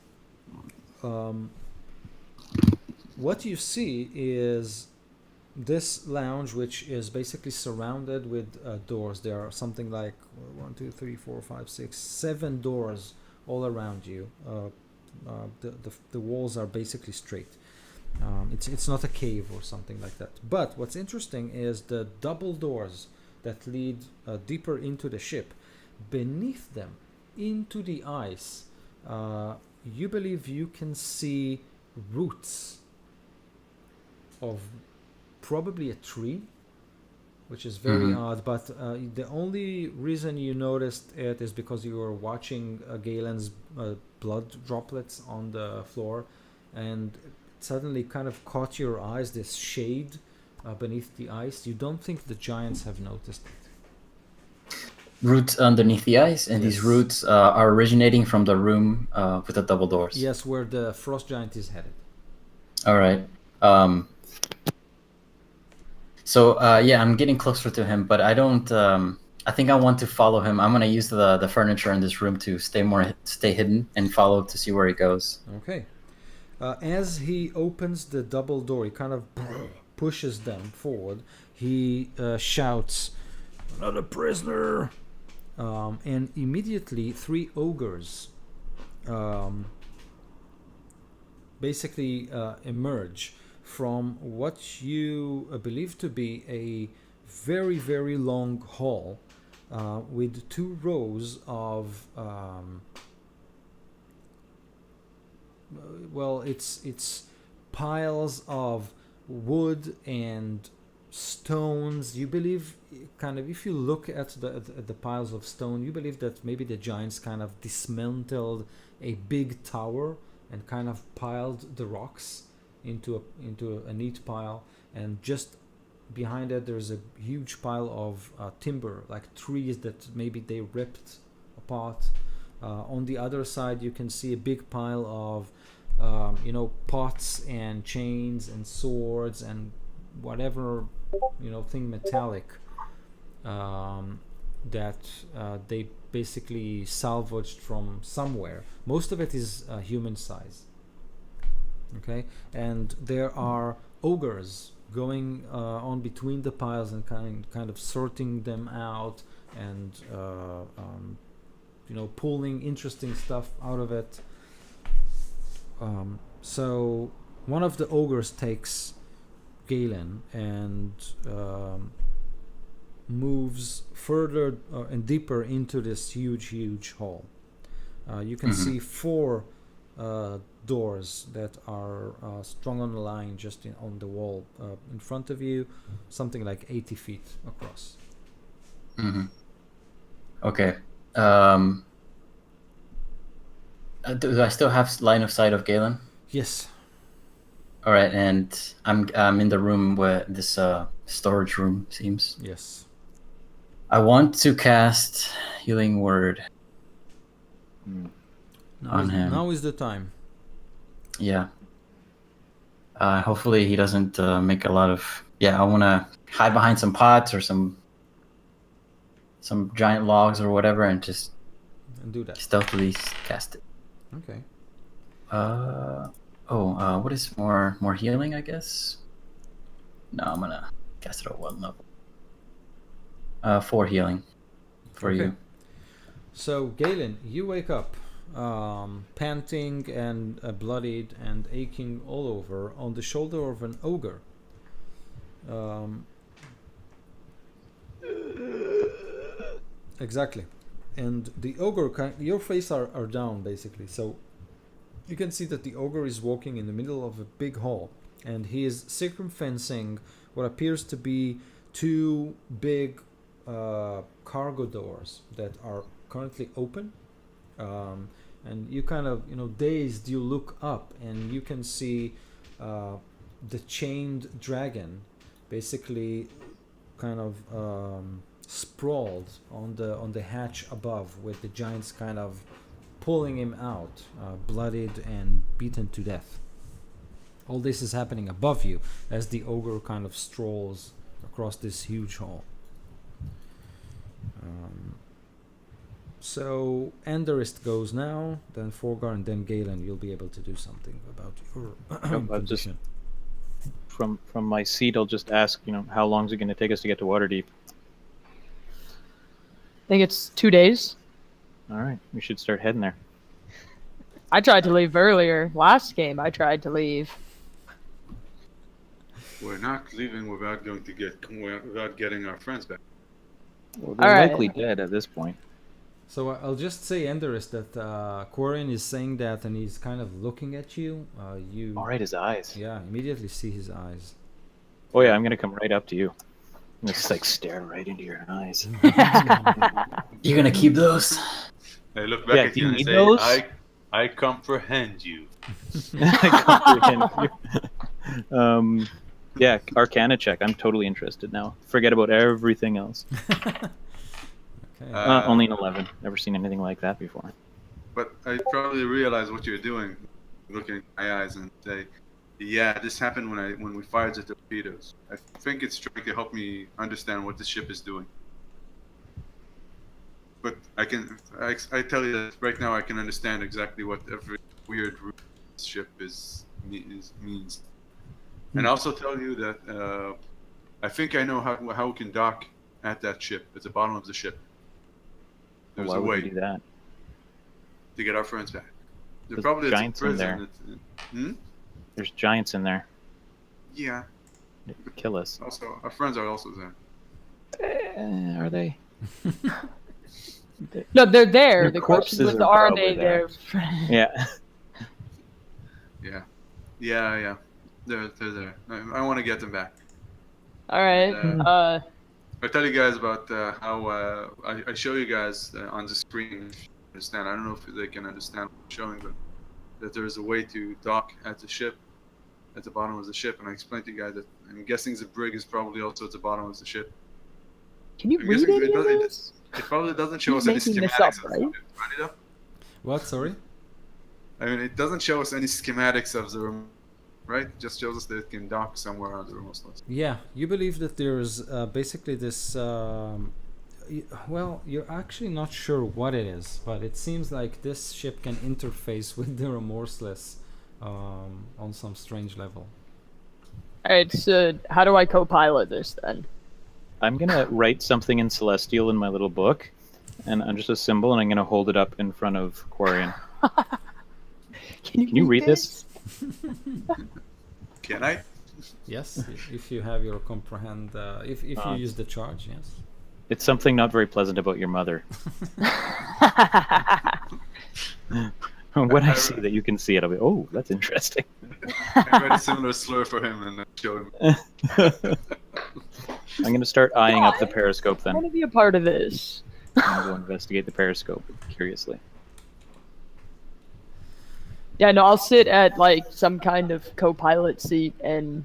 What you see is this lounge, which is basically surrounded with doors. There are something like 1, 2, 3, 4, 5, 6, 7 doors all around you. The walls are basically straight. It's not a cave or something like that. But what's interesting is the double doors that lead deeper into the ship. Beneath them, into the ice, you believe you can see roots of probably a tree, which is very odd. But the only reason you noticed it is because you were watching Galen's blood droplets on the floor, and it suddenly kind of caught your eyes, this shade beneath the ice. You don't think the giants have noticed it. Roots underneath the ice, and these Yes. roots are originating from the room with the double doors. Yes, where the frost giant is headed. All right. So yeah, I'm getting closer to him, but I don't. I think I want to follow him. I'm gonna use the furniture in this room to stay hidden and follow to see where he goes. Okay. As he opens the double door, he kind of pushes them forward. He shouts, "Another prisoner!" And immediately 3 ogres basically emerge from what you believe to be a very, very long hall with 2 rows of well, it's piles of wood and stones. You believe, kind of, if you look at the piles of stone, you believe that maybe the giants kind of dismantled a big tower and kind of piled the rocks into a neat pile, and just behind it there's a huge pile of timber, like trees that maybe they ripped apart. On the other side you can see a big pile of pots and chains and swords and whatever thing metallic that they basically salvaged from somewhere. Most of it is human size. Okay, and there are ogres going on between the piles and kind of sorting them out and pulling interesting stuff out of it. So one of the ogres takes Galen and moves further and deeper into this huge hall. You can see 4 doors that are strung on a line just on the wall in front of you, something like 80 feet across. Okay. Do I still have line of sight of Galen? Yes. All right, and I'm in the room where this storage room seems. Yes. I want to cast Healing Word on him. Now is the time. Yeah. Hopefully he doesn't make a lot of. Yeah, I want to hide behind some pots or some giant logs or whatever, and just do that. Stealthily cast it. Okay. What is more healing? I guess. No, I'm gonna cast it at 1 level. 4 healing for you. So Galen, you wake up, panting and bloodied and aching all over, on the shoulder of an ogre. Exactly. And the ogre, your face are down basically, so you can see that the ogre is walking in the middle of a big hall, and he is circumfencing what appears to be 2 big cargo doors that are currently open. And you kind of, dazed, you look up and you can see the chained dragon basically kind of sprawled on the hatch above, with the giants kind of pulling him out, bloodied and beaten to death. All this is happening above you as the ogre kind of strolls across this huge hall. So Enderist goes now, then Forgar, and then Galen. You'll be able to do something about your condition. From my seat, I'll just ask, how long is it going to take us to get to Waterdeep? I think it's 2 days. All right, we should start heading there. I tried to leave earlier. Last game, I tried to leave. We're not leaving without getting our friends back. Well, they're likely dead at this point. So I'll just say, Enderist, that Quarren is saying that, and he's kind of looking at you. You. All right, his eyes. Yeah, immediately see his eyes. Oh yeah, I'm gonna come right up to you. I'm just stare right into your eyes. You're gonna keep those? I look back at you and say, those? I comprehend you. I comprehend you. Yeah, Arcana check. I'm totally interested now. Forget about everything else. Okay. Only an 11. Never seen anything like that before. But I probably realize what you're doing, looking in my eyes and say, Yeah, this happened when we fired the torpedoes. I think it's trying to help me understand what the ship is doing. But I tell you that right now I can understand exactly what every weird root ship means. And I also tell you that I think I know how we can dock at that ship, at the bottom of the ship. There's Why a would way we do that? to get our friends back. They're There's probably at some giants in there. prison. There's giants in there. Yeah. They could kill us. Also, our friends are also there. Are they? No, they're there. Their The question corpses was, are are probably they there? Yeah. Yeah. They're there. I want to get them back. All right. And, I tell you guys about how I show you guys on the screen. If you understand? I don't know if they can understand what I'm showing, but that there is a way to dock at the ship, at the bottom of the ship, and I explained to you guys that I'm guessing the brig is probably also at the bottom of the ship. Can you I'm read guessing any of this? It probably doesn't show You're us any making this schematics. up, right? Right? What? Sorry. I mean, it doesn't show us any schematics of the right? It just shows us that it can dock somewhere on the Remorseless. Yeah, you believe that there's basically this. Well, you're actually not sure what it is, but it seems like this ship can interface with the Remorseless on some strange level. All right. So how do I co-pilot this then? I'm gonna write something in Celestial in my little book, and I'm just a symbol, and I'm gonna hold it up in front of Quarian. Can you read this? Can I? Yes, if you have your comprehend, if you use the charge, yes. It's something not very pleasant about your mother. When I see that you can see it, I'll be, oh, that's interesting. I read a similar slur for him and show him. I'm gonna start eyeing up the periscope I want then. to be a part of this. I'm gonna go investigate the periscope curiously. Yeah, no, I'll sit at like some kind of co-pilot seat and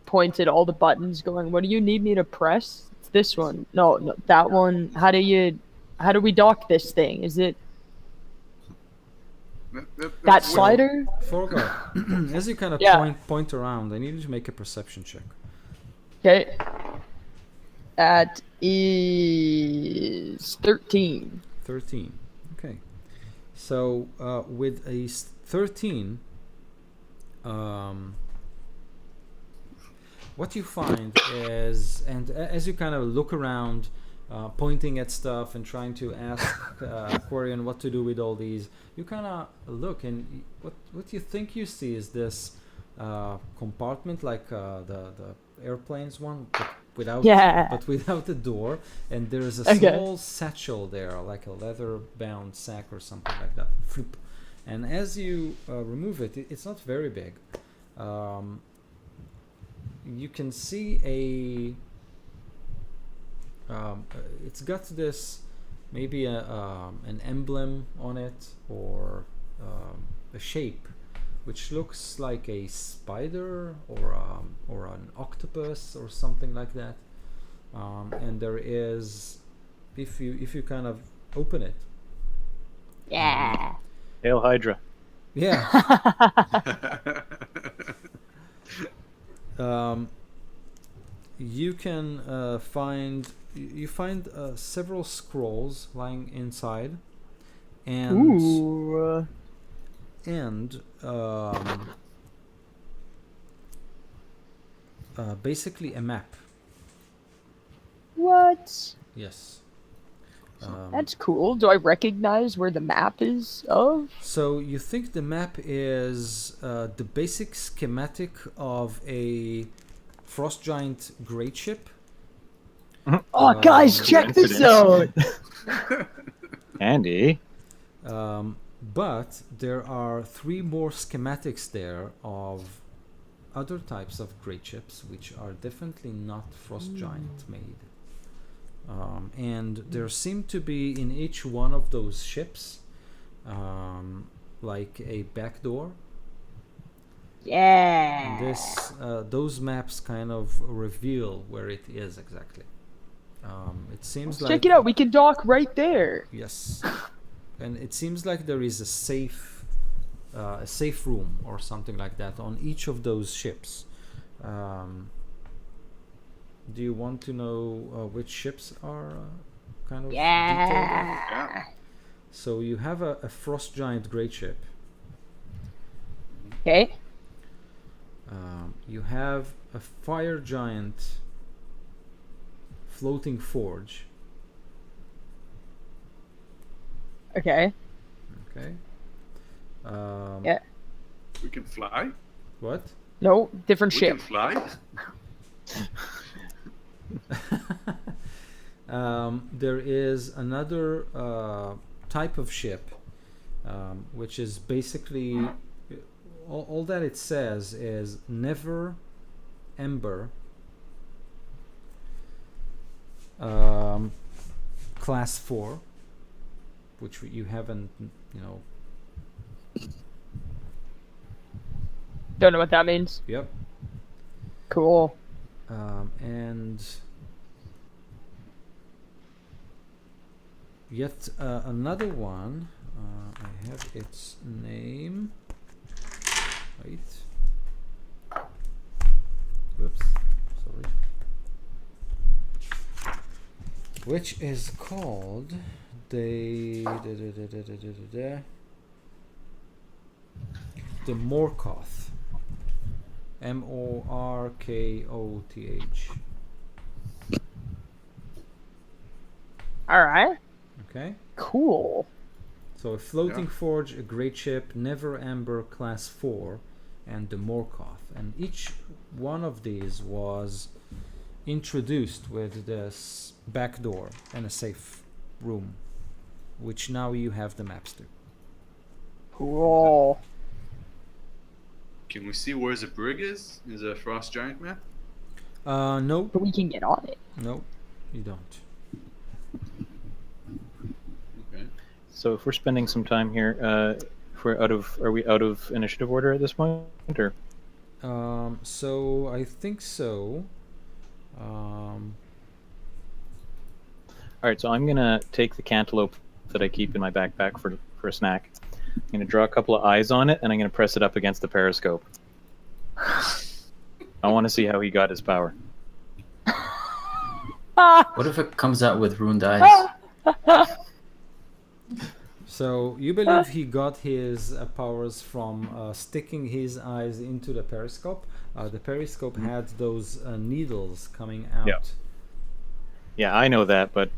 point at all the buttons, going, "What do you need me to press? It's this one. No, that one. How do we dock this thing? Is it that slider?" Forgo, as you kind of Yeah. point around, I need you to make a perception check. Okay. That is 13. 13. Okay. So with a 13, what you find is, and as you kind of look around, pointing at stuff and trying to ask Quarian what to do with all these, you kind of look, and what you think you see is this compartment, like the airplanes one, but without the door, and there's a small satchel there, like a leather-bound sack or something like that. Flip. And as you remove it, it's not very big. You can see it's got this maybe an emblem on it, or a shape which looks like a spider or an octopus or something like that. And there is, if you kind of open it, Yeah. Hail Hydra. yeah. You can find several scrolls lying inside, and Ooh. basically a map. What? Yes. That's cool. Do I recognize where the map is of? So you think the map is the basic schematic of a frost giant great ship? Oh, guys, check this out! Andy. But there are 3 more schematics there of other types of great ships, which are definitely not frost giant made. And there seem to be in each one of those ships like a back door. Yeah. Those maps kind of reveal where it is exactly. It seems like, Check it out. We can dock right there. yes, and it seems like there is a safe a safe room or something like that on each of those ships. Do you want to know which ships are kind of detailed? Yeah. So you have a frost giant great ship. Okay. You have a fire giant floating forge. Okay. Okay. Yeah. We can fly. What? No, different We ship. can fly. There is another type of ship, which is basically all that it says is never ember class 4, which you haven't, Don't know what that means. Yep. Cool. And yet another one, I have its name. Wait. Whoops. Sorry. Which is called the Morkoth. Morkoth. All right. Okay. Cool. So a floating forge, a great ship, never ember class 4, and the Morkoth. And each one of these was introduced with this back door and a safe room, which now you have the maps to. Cool. Can we see where the brig is? Is a frost giant map? No, But we can get on it. no, you don't. Okay. So if we're spending some time here, are we out of initiative order at this point, or? So I think so. All right, so I'm gonna take the cantaloupe that I keep in my backpack for a snack. I'm gonna draw a couple of eyes on it, and I'm gonna press it up against the periscope. I want to see how he got his power. What if it comes out with ruined eyes? So you believe he got his powers from sticking his eyes into the periscope. The periscope had those needles coming out. Yeah. Yeah, I know that, but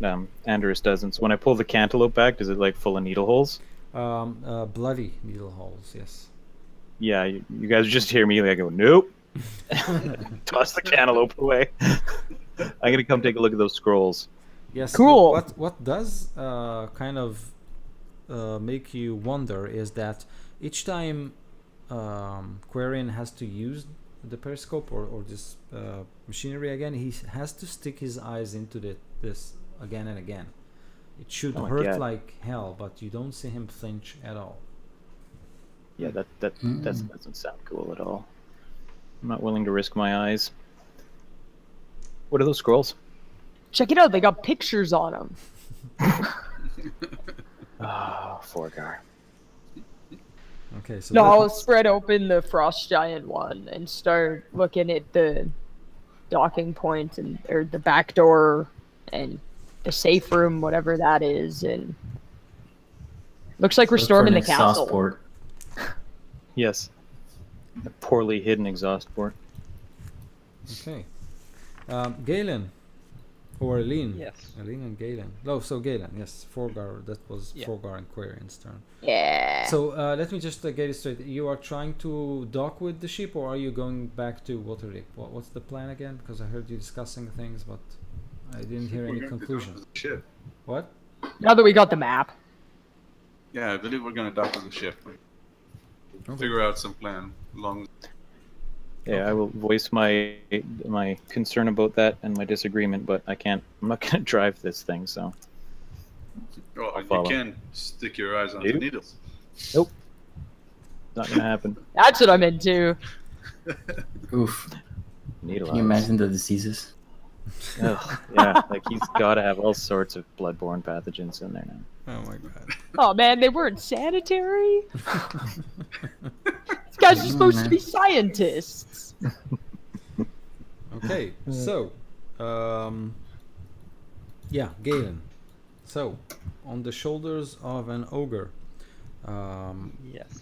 Andrus doesn't. So when I pull the cantaloupe back, does it like full of needle holes? Bloody needle holes, yes. Yeah, you guys just hear me like go, nope. Toss the cantaloupe away. I'm gonna come take a look at those scrolls. Yes. Cool. What does kind of make you wonder is that each time Quarian has to use the periscope or this machinery again, he has to stick his eyes into this again and again. It should hurt God. like hell, but you don't see him flinch at all. Yeah, that doesn't sound cool at all. I'm not willing to risk my eyes. What are those scrolls? Check it out. They got pictures on them. Ah, Forgar. Okay, so No, I'll spread open the frost giant one and start looking at the docking point or the back door and the safe room, whatever that is, and looks like we're Look for storming an the castle. exhaust port. Yes. A poorly hidden exhaust port. Okay. Galen. Or Aline. Yes. Aline and Galen. Oh, so Galen, yes. Forgar, that was Yeah. Forgar and Quarian's turn. Yeah. So let me just get it straight. You are trying to dock with the ship, or are you going back to Waterdeep? What's the plan again? Because I heard you discussing things, but I didn't hear any We're going to conclusion. dock with the ship. What? Now that we got the map. Yeah, I believe we're gonna dock with the ship. Okay. Figure out some plan along. Yeah, I will voice my concern about that and my disagreement, but I'm not gonna drive this thing, so. Oh, you follow. can stick your eyes on Nope. the needles. Nope. Not gonna happen. That's what I'm into. Oof. Needle Can you eyes. imagine the diseases? Ugh, yeah, like he's got to have all sorts of bloodborne pathogens in there now. Oh my god. Oh man, they weren't sanitary. These guys are supposed to be scientists. Okay, so, yeah, Galen. So, on the shoulders of an ogre, Yes.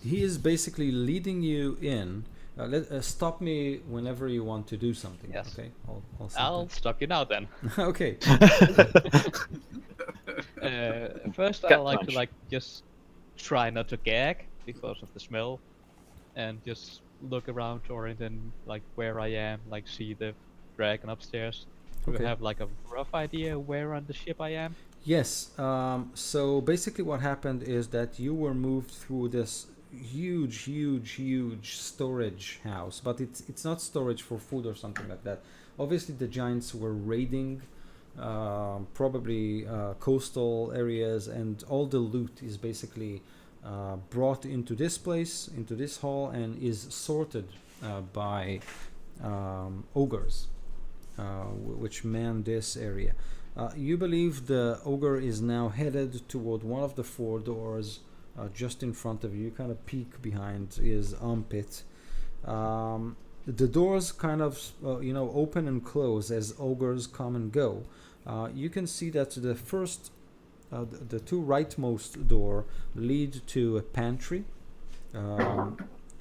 he is basically leading you in. Stop me whenever you want to do something. Yes. Okay, I'll I'll stop you now then. okay. First, I Gut like punch. to just try not to gag because of the smell, and just look around to orient in where I am, see the dragon upstairs. Do Okay. you have a rough idea where on the ship I am? Yes. So basically, what happened is that you were moved through this huge storage house, but it's not storage for food or something like that. Obviously, the giants were raiding, probably coastal areas, and all the loot is basically brought into this place, into this hall, and is sorted by ogres, which man this area. You believe the ogre is now headed toward one of the four doors just in front of you. You kind of peek behind his armpit. The doors kind of, open and close as ogres come and go. You can see that the first, the two rightmost door lead to a pantry.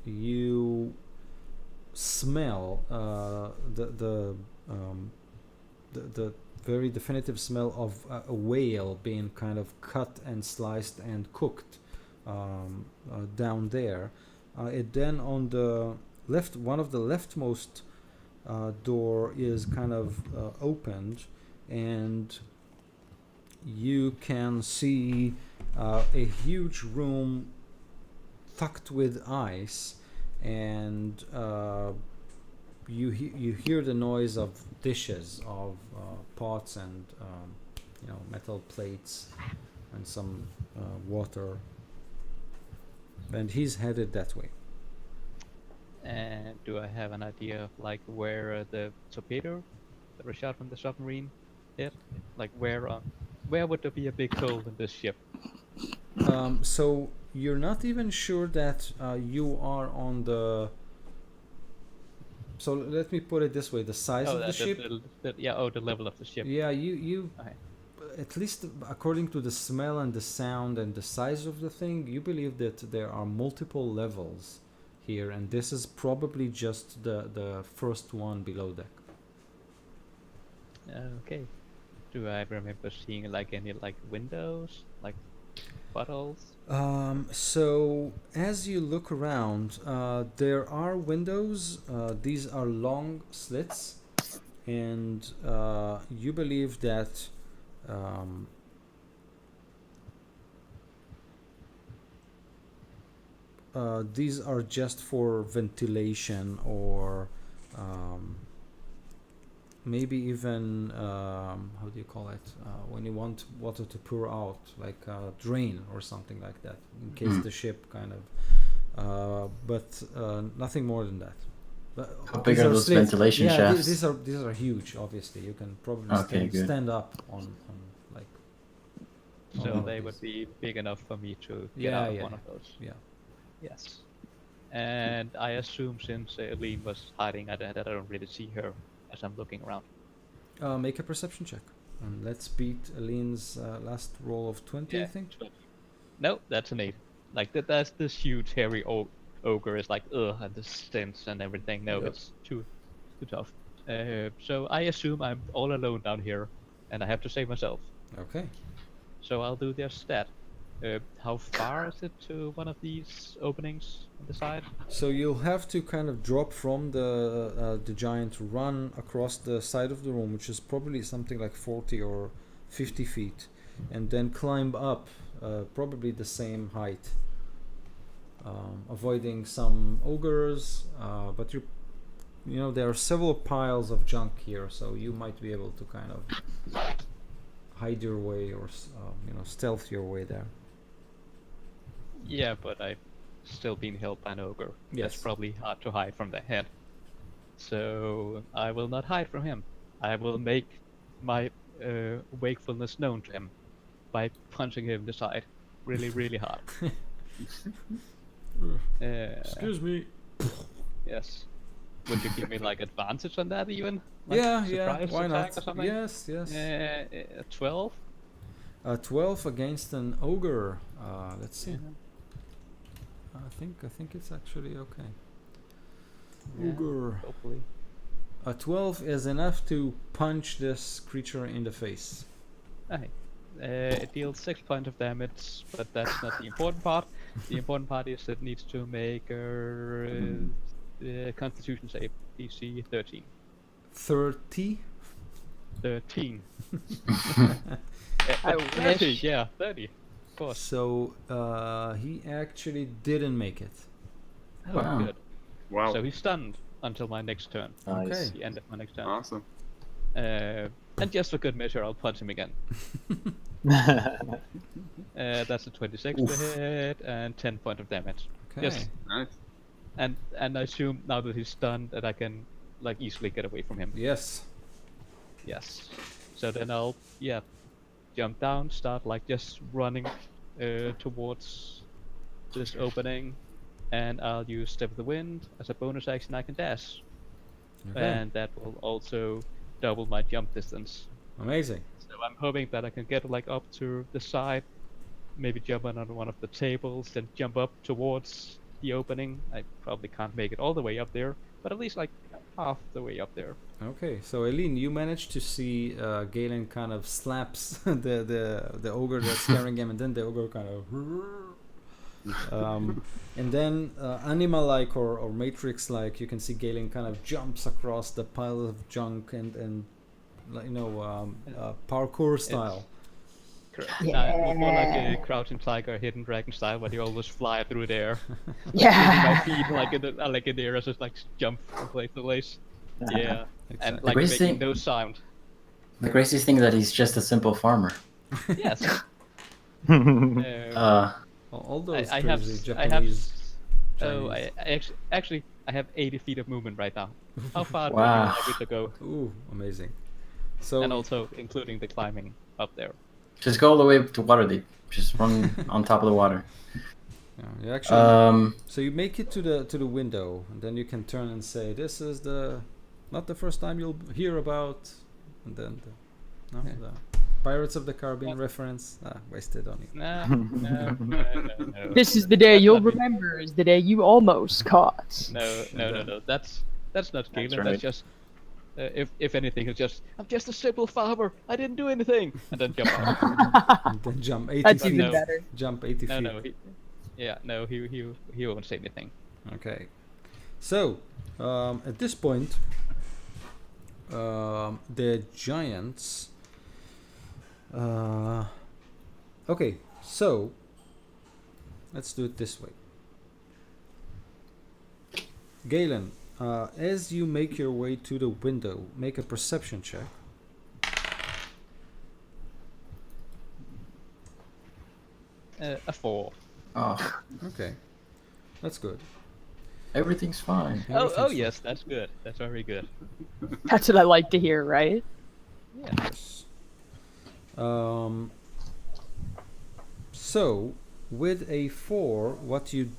You smell the very definitive smell of a whale being kind of cut and sliced and cooked down there. It then on the left, one of the leftmost door is kind of opened, and you can see a huge room tucked with ice, and you hear the noise of dishes, of pots and metal plates and some water, and he's headed that way. And do I have an idea of where the torpedo that was shot from the submarine hit? Where would there be a big hole in this ship? So you're not even sure that you are on the. So let me put it this way: the size of the ship. The level of the ship. Yeah, you Okay. at least according to the smell and the sound and the size of the thing, you believe that there are multiple levels here, and this is probably just the first one below deck. Okay. Do I remember seeing any windows, bottles? So as you look around, there are windows. These are long slits, and you believe that these are just for ventilation, or maybe even how do you call it, when you want water to pour out, like a drain or something like that, in case the ship kind of but nothing more than that. But How big these are those slits. ventilation Yeah, shafts? these are huge. Obviously, you can probably Okay, good. stand up on like. So Oh, they these. would be big enough for me to get Yeah, out of yeah, one of those. yeah. Yes. And I assume since Eileen was hiding, I don't really see her as I'm looking around. Make a perception check, and let's beat Aline's last roll of 20, I think. No, that's an 8. That's this huge hairy ogre is ugh, and the stench and everything. No, Yep. it's too tough. So I assume I'm all alone down here, and I have to save myself. Okay. So I'll do their stat. How far is it to one of these openings on the side? So you'll have to kind of drop from the giant, run across the side of the room, which is probably something like 40 or 50 feet, and then climb up, probably the same height, avoiding some ogres. But there are several piles of junk here, so you might be able to kind of hide your way, or stealth your way there. Yeah, but I've still been held by an ogre. Yes. That's probably hard to hide from the head. So I will not hide from him. I will make my wakefulness known to him by punching him in the side really, really hard. Excuse me. Yes. Would you give me like advantage on that even? Yeah, surprise why attack not? or something? Yes, yes. 12? 12 against an ogre. Let's see. Yeah. I think it's actually okay. Yeah, Ogre. hopefully. A 12 is enough to punch this creature in the face. Okay. It deals 6 points of damage, but that's not the important part. The important part is it needs to make a Constitution save, DC 13. 30. 13. I 30, wish. yeah, 30. Of course. So he actually didn't make it. Oh, Wow. good. Wow. So he's stunned until my next turn. Nice. The end of my next turn. Awesome. And just for good measure, I'll punch him again. That's a 26 to hit and 10 points of damage. Okay. Yes. Nice. And I assume now that he's stunned that I can like easily get away from him. Yes. Yes. So then I'll jump down, start like just running towards this opening, and I'll use Step of the Wind as a bonus action. I can dash, Okay. and that will also double my jump distance. Amazing. So I'm hoping that I can get like up to the side, maybe jump on one of the tables, then jump up towards the opening. I probably can't make it all the way up there, but at least like half the way up there. Okay, so Eileen, you managed to see Galen kind of slaps the ogre that's carrying him, and then the ogre kind of, and then animal-like or Matrix-like, you can see Galen kind of jumps across the pile of junk and parkour style. Correct. Yeah. More like a crouching tiger, hidden dragon style, where you always fly through the air. Yeah. My feet like in the air, just like jump from place to place. Yeah, and Exactly. like great making thing- no sound. The craziest thing is that he's just a simple farmer. Yes. All those I have. crazy I have. Japanese. Oh, Chinese. I actually I have 80 feet of movement right now. How far Wow. do you want me to go? Ooh, amazing. So And also including the climbing up there. Just go all the way to Waterdeep. Just run on top of the water. yeah, you actually. Um, So you make it to the window, and then you can turn and say, "This is not the first time you'll hear about," and then the Pirates of the Caribbean reference. Wasted on you. No, no, no, no, no. This is the day you'll remember is the day you almost caught. No. That's not Galen. right. That's just if anything, it's just I'm just a simple farmer. I didn't do anything, and then jump out. And then jump 80 That's feet. even no. better. Jump 80 No, feet. no. He won't say anything. Okay. So at this point, the giants. Okay, so let's do it this way. Galen, as you make your way to the window, make a perception check. A 4. oh, Okay, that's good. everything's fine. Oh Everything's yes, that's good. That's very good. That's what I like to hear, right? Yes. So with a 4, what you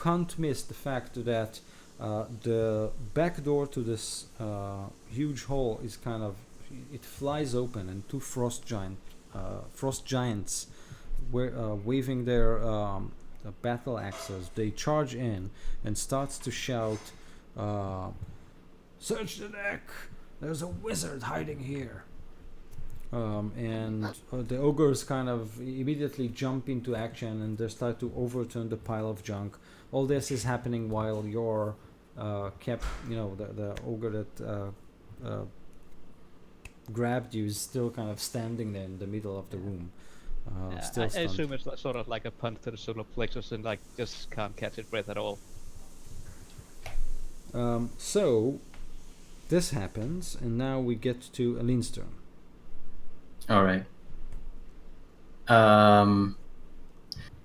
can't miss the fact that the back door to this huge hole is it flies open, and two frost giants waving their battle axes, they charge in and starts to shout, "Search the deck! There's a wizard hiding here!" And the ogres kind of immediately jump into action, and they start to overturn the pile of junk. All this is happening while your the ogre that grabbed you is still kind of standing there in the middle of the room, still I stunned. assume it's sort of like a punch to the solar plexus and like just can't catch its breath at all. So this happens, and now we get to Aline's turn. All right.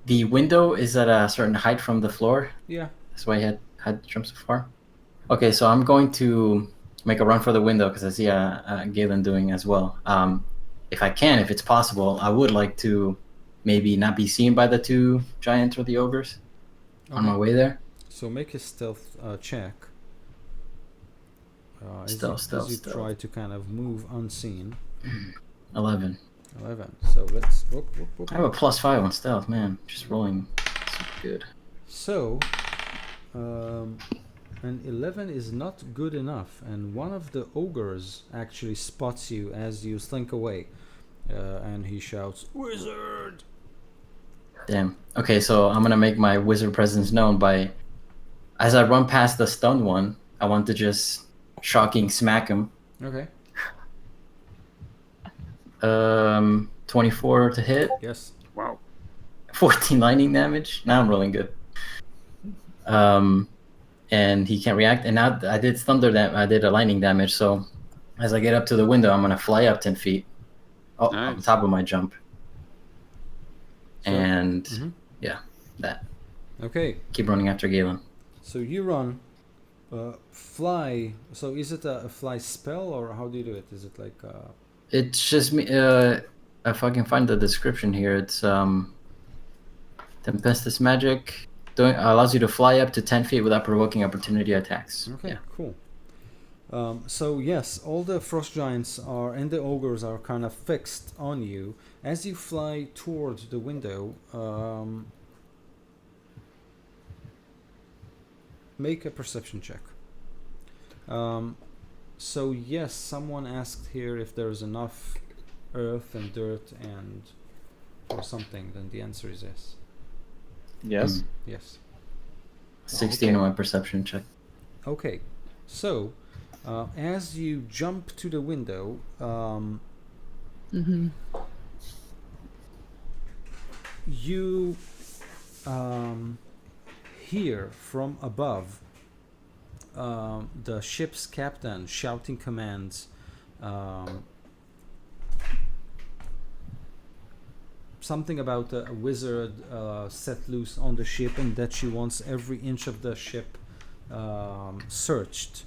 The window is at a certain height from the floor. Yeah. That's why I had jumped so far. Okay, so I'm going to make a run for the window because I see Galen doing as well. If I can, if it's possible, I would like to maybe not be seen by the two giants or the ogres on my way there. So make a stealth check. As you Stealth. try to kind of move unseen. 11. 11. So let's. Whoop. I have a +5 on stealth, man. Just rolling so good. So, an 11 is not good enough, and one of the ogres actually spots you as you slink away, and he shouts, "Wizard!" Damn. Okay, so I'm gonna make my wizard presence known by, as I run past the stunned one, I want to just shocking smack him. Okay. 24 to hit. Yes. Wow. 14 lightning damage. Now I'm rolling good. And he can't react. And now I did I did a lightning damage. So as I get up to the window, I'm gonna fly up 10 feet. Oh, on Nice. top of my jump. So- And Mhm. yeah, that. Okay. Keep running after Galen. So you run, fly. So is it a fly spell, or how do you do it? Is it like? It's just me. If I can find the description here, it's Tempestus magic. Allows you to fly up to 10 feet without provoking opportunity attacks. Okay, Yeah. cool. So yes, all the frost giants and the ogres are kind of fixed on you. As you fly toward the window, make a perception check. So yes, someone asked here if there's enough earth and dirt and or something. Then the answer is yes. Yes. Yes. 16 on my perception check. Okay, so as you jump to the window, you hear from above the ship's captain shouting commands. Something about a wizard set loose on the ship, and that she wants every inch of the ship searched.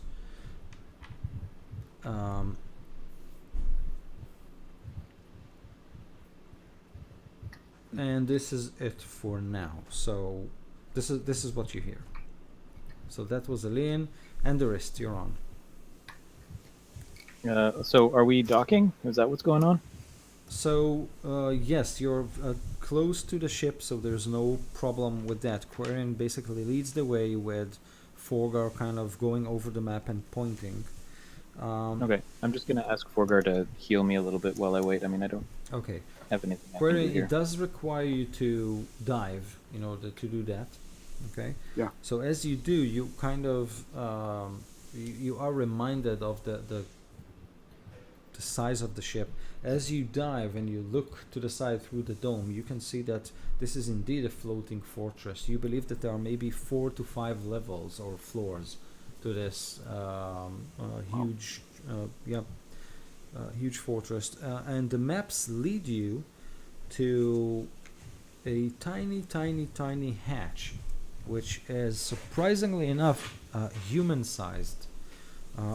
And this is it for now. So this is what you hear. So that was Aline, and the rest you're on. So are we docking? Is that what's going on? So yes, you're close to the ship, so there's no problem with that. Quarian basically leads the way with Forgar kind of going over the map and pointing. Okay, I'm just gonna ask Forgar to heal me a little bit while I wait. I mean, I don't Okay. have anything I can do Quarian, here. it does require you to dive in order to do that. Okay. Yeah. So as you do, you kind of you are reminded of the size of the ship. As you dive and you look to the side through the dome, you can see that this is indeed a floating fortress. You believe that there are maybe 4 to 5 levels or floors to this huge, huge fortress, and the maps lead you to a tiny hatch, which is surprisingly enough human-sized,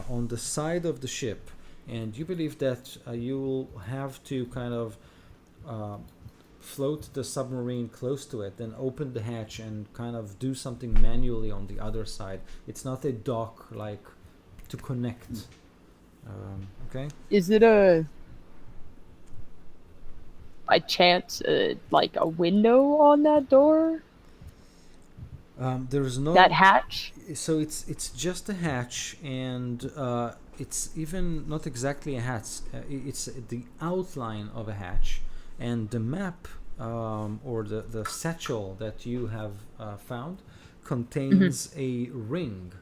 on the side of the ship. And you believe that you'll have to kind of float the submarine close to it, then open the hatch and kind of do something manually on the other side. It's not a dock like to connect. Okay. Is it by chance like a window on that door? There's no That hatch? So it's just a hatch, and it's even not exactly a hatch. It's the outline of a hatch, and the map or the satchel that you have found contains a ring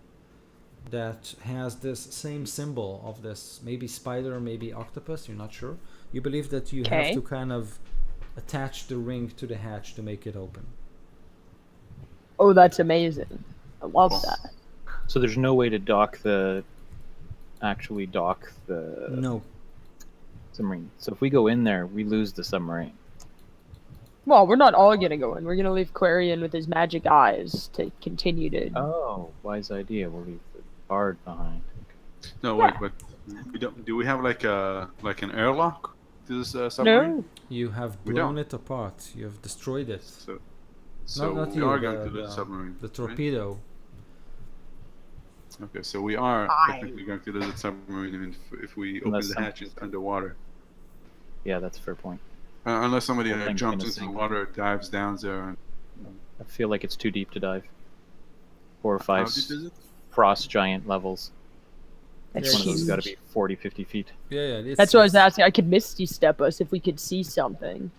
that has this same symbol of this maybe spider, maybe octopus. You're not sure. You believe that you have Okay. to kind of attach the ring to the hatch to make it open. Oh, that's amazing. I love that. So there's no way to actually dock the No. submarine. So if we go in there, we lose the submarine. Well, we're not all gonna go in. We're gonna leave Quarian with his magic eyes to continue to. Oh, wise idea. We'll leave the guard behind. No, wait, but we don't. Do we have like an airlock to this submarine? No. You have We blown don't. it apart. You have destroyed it. So Not we you. are going The, to lose the submarine. the right? torpedo. Okay, so we are Aye. technically going to lose the submarine even if we open Unless the some- hatches underwater. Yeah, that's a fair point. Unless somebody Whole thing's jumps gonna into the sink. water, dives down there, and I feel like it's too deep to dive. 4 or how 5 deep is it? frost giant levels. Each That's one of those got to huge. be 40, 50 feet. Yeah, it's, That's what I was asking. I could misty step us if we could see something.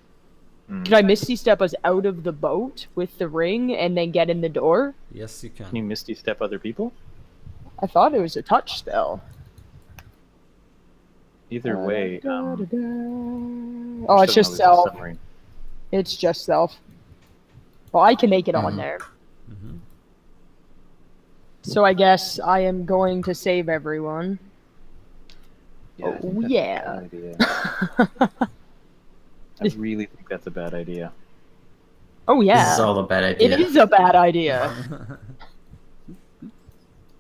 Mm. Could I misty step us out of the boat with the ring and then get in the door? Yes, you can. Can you misty step other people? I thought it was a touch spell. Either way, Oh, we're it's still just gonna lose the self. submarine. It's just self. Well, I can make it on Mhm. there. Mhm. So I guess I am going to save everyone. Yeah, I Oh, think that's a yeah. bad idea. I really think that's a bad idea. Oh This yeah. is all a bad It idea. is a bad idea.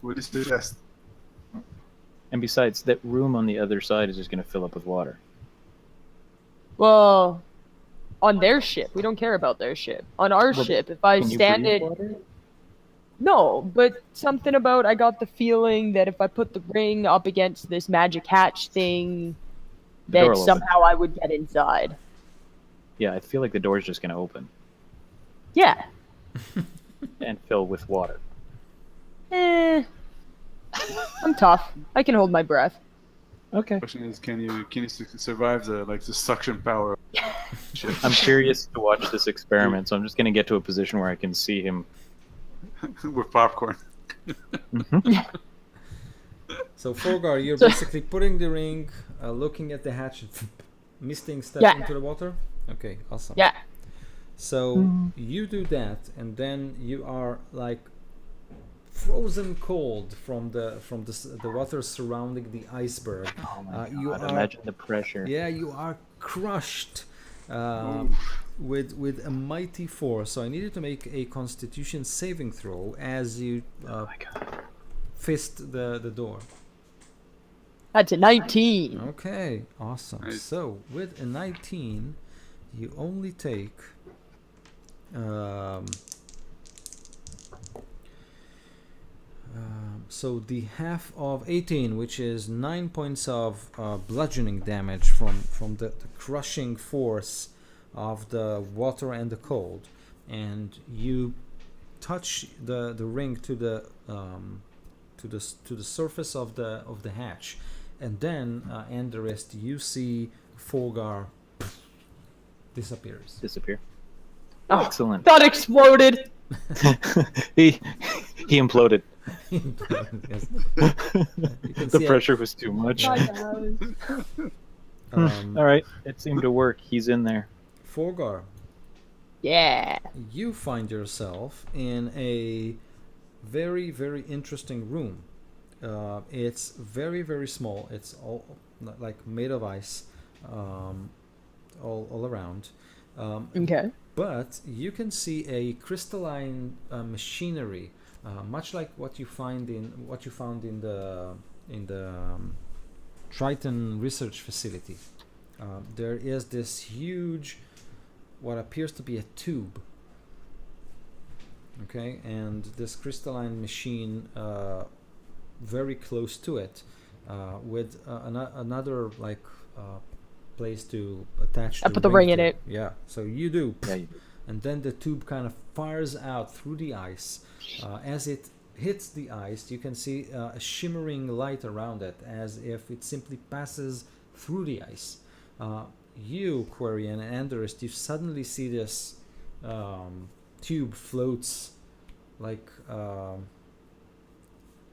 What is the best? And besides, that room on the other side is just going to fill up with water. Well, on their ship, we don't care about their ship. On our Well, ship, if I Can you stand breathe it, water? no. But something about I got the feeling that if I put the ring up against this magic hatch thing, The door that will open. somehow I would get inside. Yeah, I feel like the door's just going to open Yeah. and fill with water. I'm tough. I can hold my breath. Okay. Question is, can you survive the suction power? Shit. I'm curious to watch this experiment, so I'm just going to get to a position where I can see him. With popcorn. So Forgar, you're So- basically putting the ring, looking at the hatch, misting step Yeah. into the water. Okay, awesome. Yeah. So you do that, and then you are like frozen cold from the water surrounding the iceberg. Oh my You god, are- imagine the pressure. Yeah, you are crushed with a mighty force. So I need you to make a Constitution saving throw as you Oh my god. fist the door. That's a 19. Okay, awesome. Nice. So with a 19, you only take so the half of 18, which is 9 points of bludgeoning damage from the crushing force of the water and the cold, and you touch the ring to the surface of the hatch, and then Anderest, you see Forgar disappears. Disappear. Oh, Excellent. that exploded. he imploded. Yes. You can The see pressure was too much. All right, it seemed to work. He's in there. Forgar, Yeah. you find yourself in a very, very interesting room. It's very, very small. It's all like made of ice, all around. Okay. But you can see a crystalline machinery, much like what you found in the Triton research facility. There is this huge, what appears to be a tube. Okay, and this crystalline machine very close to it, with another like place to attach. I put the ring in to. it. Yeah, so you do. Yeah, you do. And then the tube kind of fires out through the ice. As it hits the ice, you can see a shimmering light around it, as if it simply passes through the ice. You, Quarian and Anderest, you suddenly see this tube floats like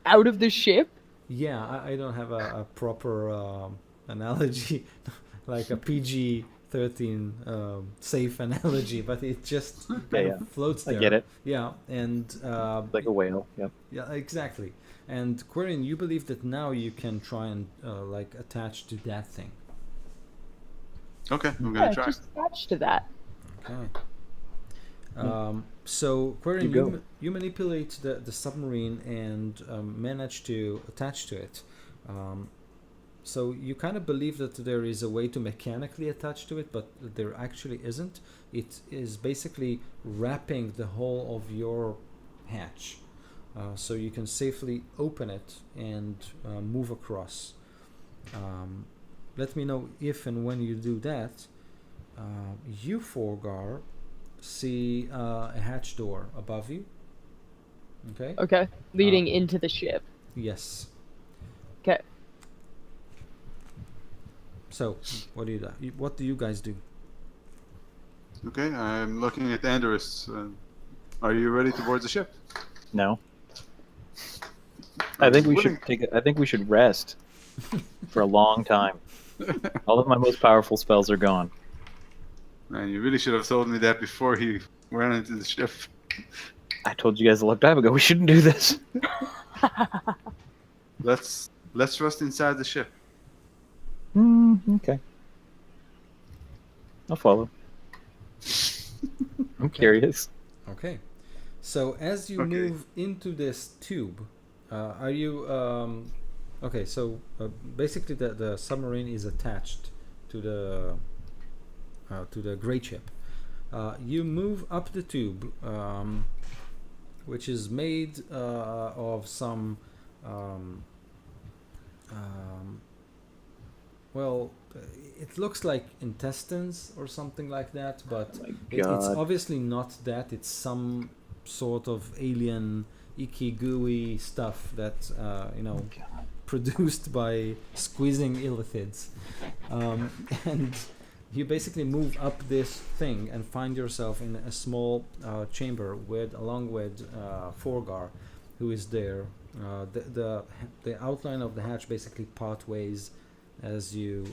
Out of the ship? yeah, I don't have a proper analogy like a PG-13 safe analogy, but it just kind Yeah. of floats I there. get it. Yeah, and Like a whale. Yep. yeah, exactly. And Quarian, you believe that now you can try and like attach to that thing. Okay, I'm Yeah, gonna try. just attach to that. Okay. So Quarian, You go. you manipulate the submarine and manage to attach to it. So you kind of believe that there is a way to mechanically attach to it, but there actually isn't. It is basically wrapping the whole of your hatch, so you can safely open it and move across. Let me know if and when you do that. You, Forgar, see a hatch door above you. Okay? Okay. Leading into the ship. Yes. Okay. So, what do what do you guys do? Okay, I'm looking at Andorus. Are you ready to board the ship? No. Are I think you we willing? should take. I think we should rest for a long time. All of my most powerful spells are gone. Man, you really should have told me that before he ran into the ship. I told you guys a long time ago we shouldn't do this. Let's rest inside the ship. Okay. I'll follow. I'm curious. Okay. So as you Okay. move into this tube, are you okay? So basically, the submarine is attached to the great ship. You move up the tube, which is made of some well, it looks like intestines or something like that, but it's God. obviously not that. It's some sort of alien, icky, gooey stuff that produced by squeezing illithids. And you basically move up this thing and find yourself in a small chamber along with Forgar, who is there. The outline of the hatch basically part ways as you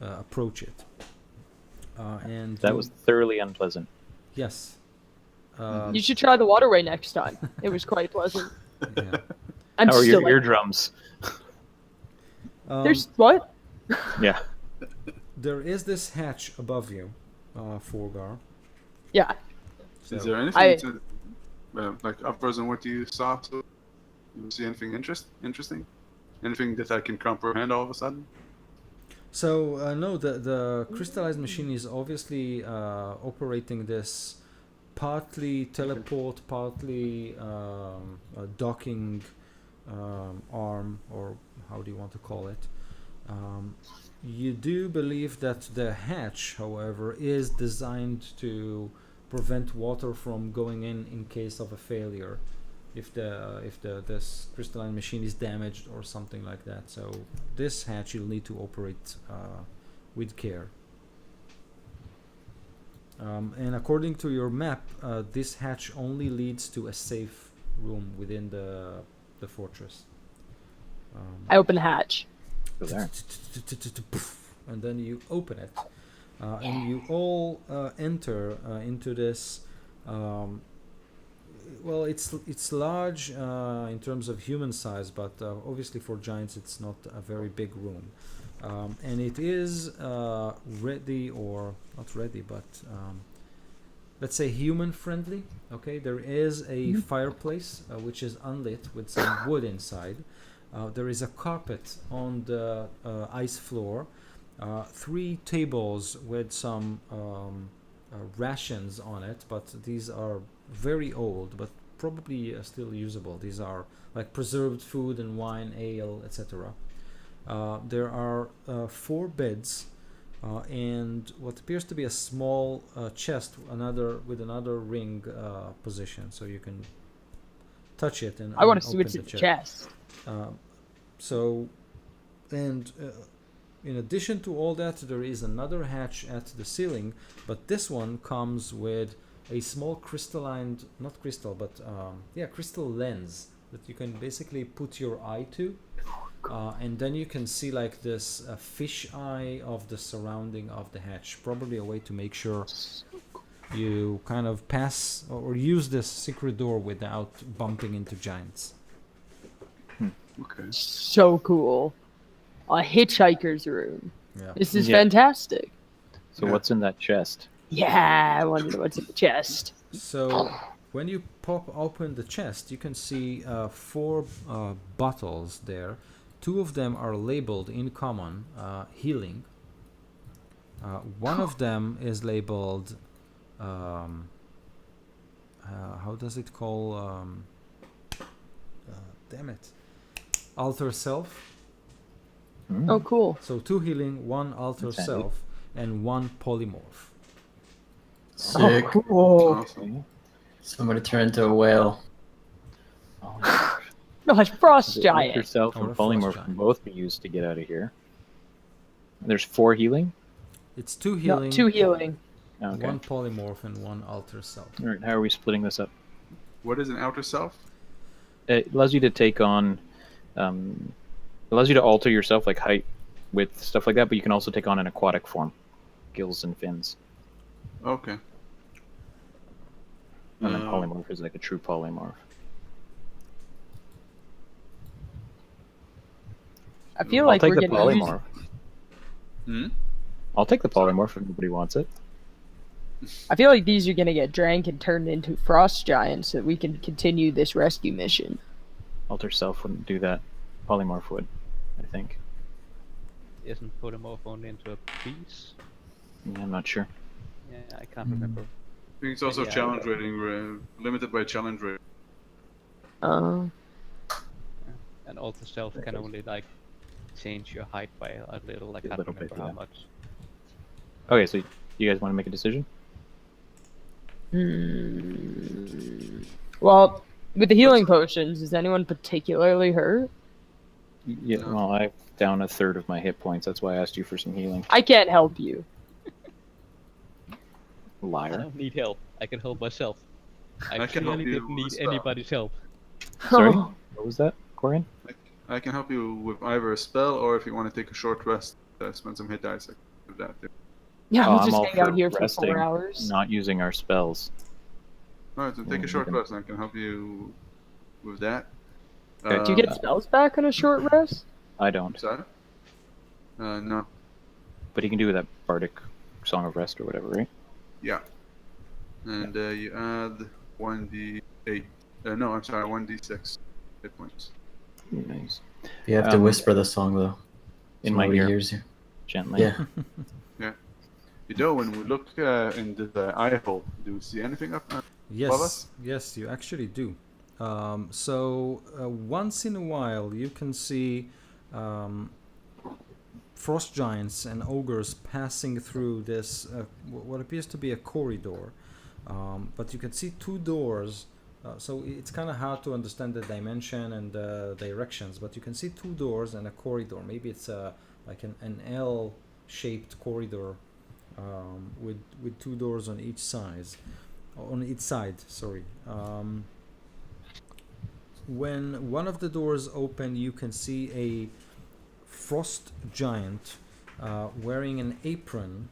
approach it. And That you- was thoroughly unpleasant. yes. You should try the waterway next time. It was quite pleasant. Yeah. I'm How are still your eardrums? There's what? Yeah. There is this hatch above you, Forgar. Yeah. So, Is there anything I- to, like upwards on what you saw? So you see anything interesting? Anything that I can comprehend all of a sudden? So no, the crystallized machine is obviously operating this partly teleport, partly a docking arm, or how do you want to call it? You do believe that the hatch, however, is designed to prevent water from going in case of a failure, if this crystalline machine is damaged or something like that. So this hatch you'll need to operate with care. And according to your map, this hatch only leads to a safe room within the fortress. I open the hatch. Go there. And then you open it, and you all enter into this. Well, it's large in terms of human size, but obviously for giants it's not a very big room, and it is ready, or not ready, but let's say human friendly. Okay, there is a fireplace which is unlit with some wood inside. There is a carpet on the ice floor, 3 tables with some rations on it, but these are very old, but probably still usable. These are like preserved food and wine, ale, etc. There are 4 beds and what appears to be a small chest, with another ring position, so you can touch it and I want to see open what's in the chest. chest. So, and in addition to all that, there is another hatch at the ceiling, but this one comes with a small crystalline, not crystal, but crystal lens that you can basically put your eye to, and then you can see like this fish eye of the surrounding of the hatch. Probably a way to make sure you kind of pass or use this secret door without bumping into giants. Okay. So cool. A hitchhiker's room. Yeah. This is Yeah. fantastic. So Yeah. what's in that chest? Yeah, I want to know what's in the chest. So when you pop open the chest, you can see 4 bottles there, Two of them are labeled in common healing. One of them is labeled how does it call damn it, alter self. Oh, cool. So 2 healing, 1 alter That's handy. self, and 1 polymorph. Sick. Oh, cool. Awesome. Somebody turn into a whale. Oh, No, it's Frost the Giant. yourself Or and a frost polymorph giant. can both be used to get out of here. There's 4 healing. It's 2 No, healing, 2 healing. Okay. 1 polymorph, and 1 alter self. All right. How are we splitting this up? What is an outer self? It allows you to take on, allows you to alter yourself, like height, width, stuff like that. But you can also take on an aquatic form, gills and fins. Okay. And then Uh, polymorph is like a true polymorph. I feel I'll like take we're the gonna use. polymorph. Hmm? I'll take the polymorph if nobody wants it. I feel like these are gonna get drank and turned into Frost Giants so that we can continue this rescue mission. Alter self wouldn't do that. Polymorph would, I think. Isn't polymorph only into a piece? Yeah, I'm not sure. Yeah, I can't remember. I think it's also Yeah. challenge rating, limited by challenge rating. Uh, And alter self can only like change your height by a little. I A can't little bit, remember how yeah. much. Okay, so you guys want to make a decision? well, with the healing potions, is anyone particularly hurt? Yeah. No. Well, I'm down a third of my hit points. That's why I asked you for some healing. I can't help you. I Liar. don't need help. I can help myself. I can help clearly you didn't with need spell. anybody's help. Sorry? What was that, Corian? I can help you with either a spell or if you want to take a short rest, spend some hit dice. I can do that too. Yeah, Oh, we'll I'm just all hang out for here for resting, 4 hours. Not using our spells. Alright, so take a Mm, short okay. rest and I can help you with that. Okay. Do you get spells back on a short rest? I don't. Sorry? No. But he can do that bardic song of rest or whatever, right? Yeah. And you add 1d8. No, I'm sorry, 1d6 hit points. Nice. You have to Um, whisper the song though. In so my nobody ear, hears you. gently. Yeah. You know, when we look in the eye hole, do we see anything up above Yes, us? yes, you actually do. So once in a while, you can see frost giants and ogres passing through this what appears to be a corridor. But you can see 2 doors. So it's kind of hard to understand the dimension and the directions. But you can see 2 doors and a corridor. Maybe it's like an L-shaped corridor with 2 doors on each side. Sorry. When one of the doors open, you can see a frost giant wearing an apron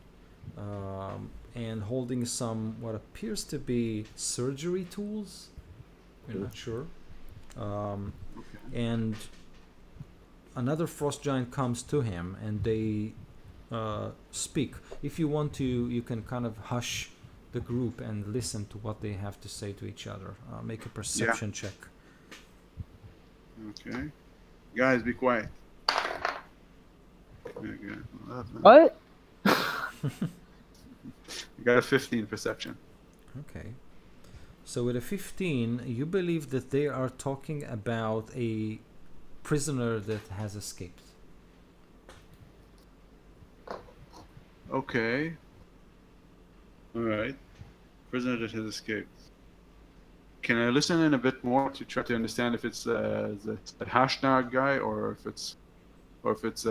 and holding some what appears to be surgery tools. We're not sure. And another frost giant comes to him, and they speak. If you want to, you can kind of hush the group and listen to what they have to say to each other. Make a perception check. Okay. Guys, be quiet. Very good. 11. What? You got a 15 perception. Okay. So with a 15, you believe that they are talking about a prisoner that has escaped. Okay. Alright. Prisoner that has escaped. Can I listen in a bit more to try to understand if it's the hashtag guy or if it's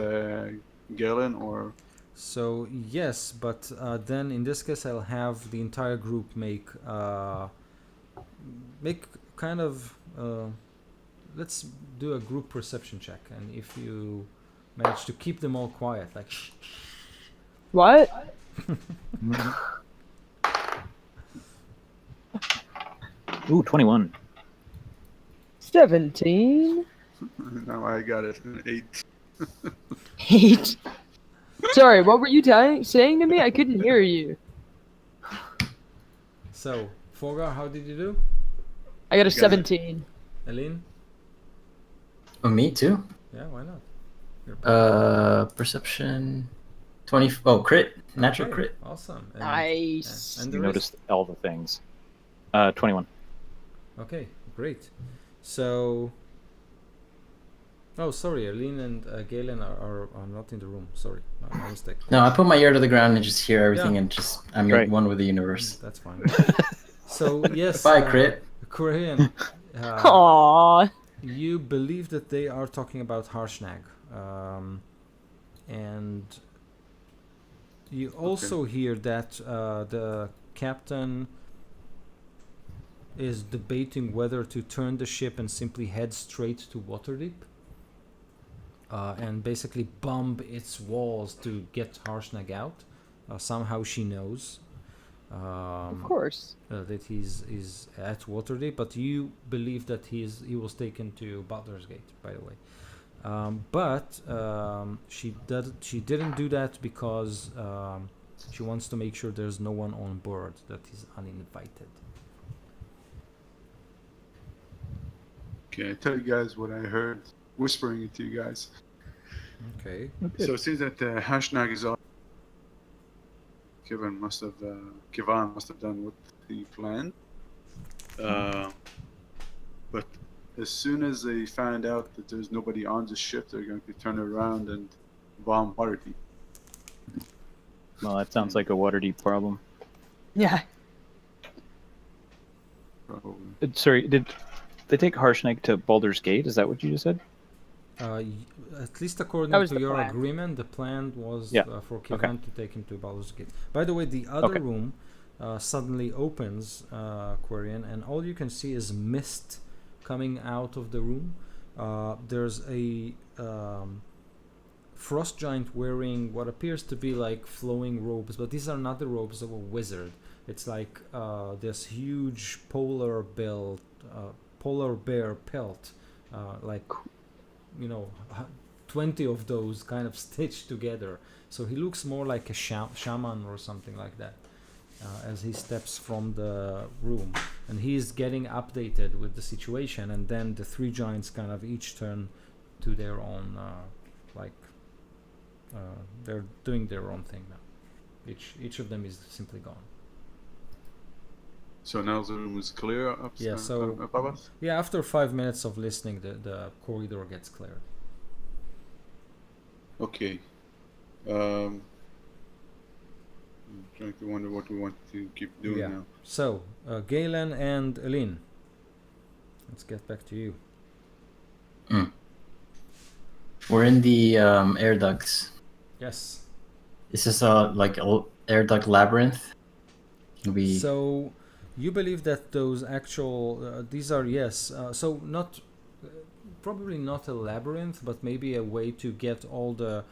Galen or So yes, but then in this case, I'll have the entire group make kind of let's do a group perception check, and if you manage to keep them all quiet, like shh, What? Ooh, 21. 17? now I got it an 8. 8? Sorry, what were you saying to me? I couldn't hear you. So Fogar, how did you do? I got a You got it. 17. Aline? Oh, me too? Yeah, why not? Perception. 20. Oh, crit. Natural Okay, crit. awesome. Nice. And You the rest? noticed all the things. 21. Okay, great. So, oh, sorry, Aline and Galen are not in the room. Sorry, my mistake. No, I put my ear to the ground and just hear everything, Yeah. and just I'm Great. in one with the universe. That's fine. So yes, Bye, crit. Korean. Aww. You believe that they are talking about Harshnag, and you also hear that the captain is debating whether to turn the ship and simply head straight to Waterdeep, and basically bomb its walls to get Harshnag out. Somehow she knows. Of course. That he's at Waterdeep, but you believe that he was taken to Butler's Gate, by the way. But she didn't do that because she wants to make sure there's no one on board, that is uninvited. Okay, I tell you guys what I heard, whispering it to you guys. Okay. So it seems that Hashnag is all. Kivan must have done what he planned. But as soon as they find out that there's nobody on the ship, they're going to turn around and bomb Waterdeep. Well, that sounds like a Waterdeep problem. Yeah. Probably. Sorry, did they take Harshnag to Baldur's Gate? Is that what you just said? At least according That was to the your plan. agreement, the plan was Yeah. for Okay. Kivan to take him to Baldur's Gate. By the way, the other Okay. room suddenly opens, Quarian, and all you can see is mist coming out of the room. There's a frost giant wearing what appears to be like flowing robes, but these are not the robes of a wizard. It's like this huge polar bear pelt, like 20 of those kind of stitched together. So he looks more like a shaman or something like that as he steps from the room, and he's getting updated with the situation. And then the three giants kind of each turn to their own, they're doing their own thing now. Each of them is simply gone. So now the room is clear above us? Yeah, after 5 minutes of listening, the corridor gets cleared. Okay. I'm trying to wonder what we want to keep doing now. So, Galen and Aline, let's get back to you. We're in the air ducts. Yes. Is this like a air duct labyrinth? Can we? So, you believe that those actual these are so not probably not a labyrinth, but maybe a way to get all the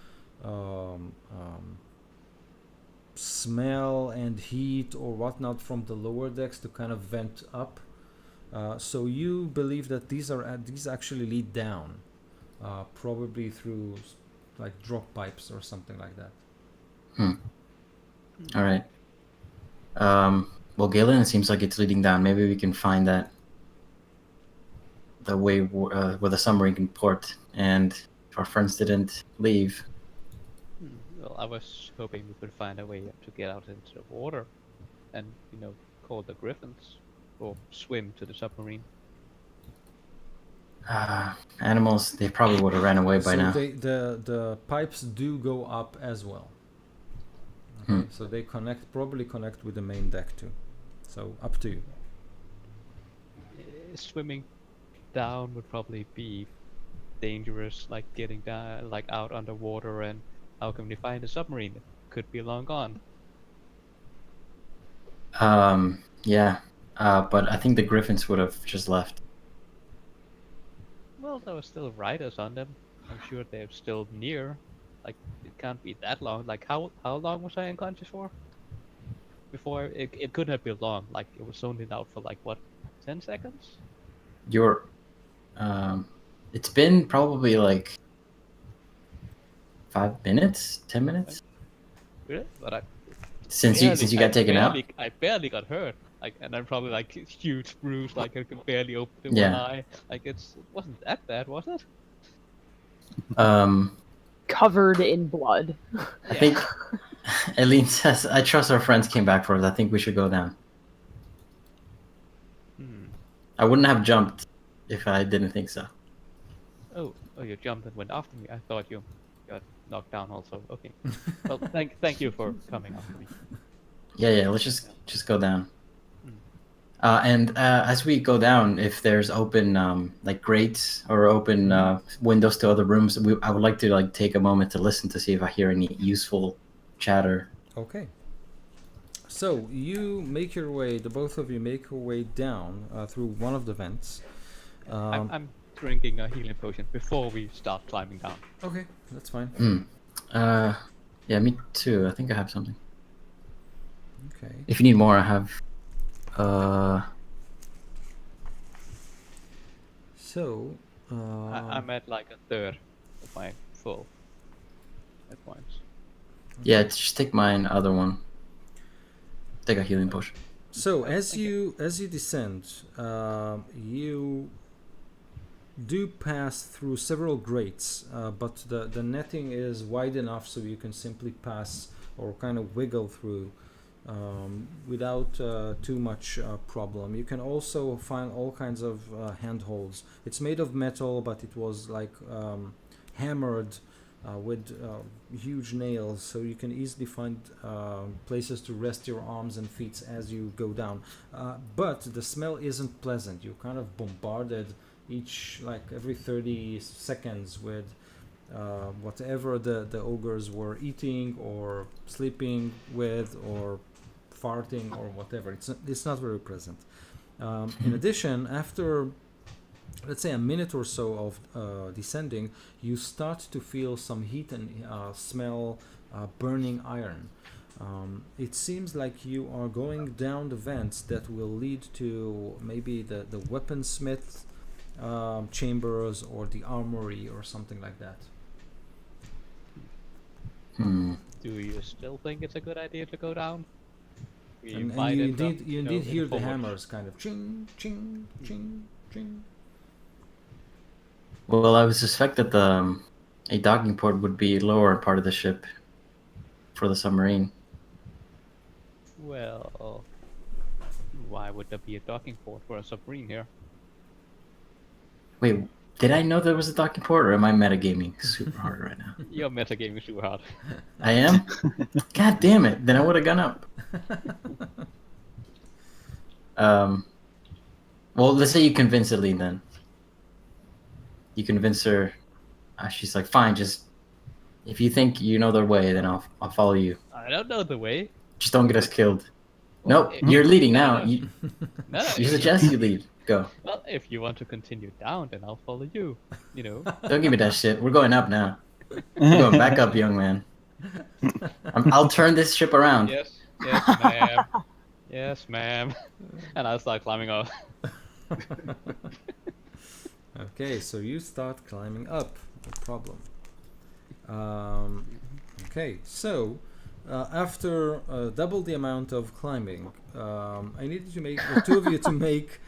smell and heat or whatnot from the lower decks to kind of vent up. So you believe that these actually lead down, probably through like drop pipes or something like that. All right. Well, Galen, it seems like it's leading down. Maybe we can find the way where the submarine can port. And if our friends didn't leave, Well, I was hoping we could find a way to get out into the water and, call the griffins or swim to the submarine. animals, they probably would have ran away by So now. the pipes do go up as well. Okay, so they probably connect with the main deck too. So up to you. Swimming down would probably be dangerous, like getting down, like out underwater, and how can we find a submarine? It could be long gone. Yeah. But I think the griffins would have just left. Well, there were still riders on them. I'm sure they're still near. Like, it can't be that long. Like, how long was I unconscious for? Before it couldn't have been long. Like, it was only out for like what, 10 seconds? It's been probably like 5 minutes, 10 minutes Really? But since you got taken out. I barely got hurt. Like, and I'm probably like huge bruise. Like, I could barely open one Yeah. eye. Like, it wasn't that bad, was it? covered in blood. I think Eileen says, I trust our friends came back for us. I think we should go down. Hmm. I wouldn't have jumped if I didn't think so. Oh, you jumped and went after me. I thought you got knocked down also. Okay. Well, thank you for coming after me. Yeah, let's just go down. And as we go down, if there's open like grates or open windows to other rooms, I would like to like take a moment to listen to see if I hear any useful chatter. Okay. So you make your way. The both of you make your way down through one of the vents. I'm drinking a healing potion before we start climbing down. Okay, that's fine. Yeah, me too. I think I have something. Okay. If you need more, I have. So. I'm at like a third of my full hit points. Yeah, just take mine. Other one. Take a healing potion. So as you descend, you do pass through several grates, but the netting is wide enough so you can simply pass or kind of wiggle through without too much problem. You can also find all kinds of handholds. It's made of metal, but it was like hammered with huge nails, so you can easily find places to rest your arms and feet as you go down. But the smell isn't pleasant. You're kind of bombarded every 30 seconds with whatever the ogres were eating or sleeping with or farting or whatever. It's not very pleasant. In addition, after let's say a minute or so of descending, you start to feel some heat and smell burning iron. It seems like you are going down the vents that will lead to maybe the weaponsmith chambers or the armory or something like that. Do you still think it's a good idea to go down? And you indeed hear the hammers kind of ching, ching, ching, ching. Well, I would suspect that a docking port would be lower part of the ship for the submarine. Well, why would there be a docking port for a submarine here? Wait, did I know there was a docking port, or am I metagaming super hard right now? You're metagaming too hard. I am? God damn it! Then I would have gone up. Well, let's say you convince Eileen then. You convince her. She's like, fine, just if you think you know the way, then I'll follow you. I don't know the way. Just don't get us killed. Nope, you're leading now. No. You No, suggest you lead. Go. well, if you want to continue down, then I'll follow you. You know. Don't give me that shit. We're going up now. We're going back up, young man. I'll turn this ship around. Yes, ma'am. Yes, ma'am. And I'll start climbing up. Okay, so you start climbing up. No problem. Okay, so after double the amount of climbing, I needed to make the two of you to make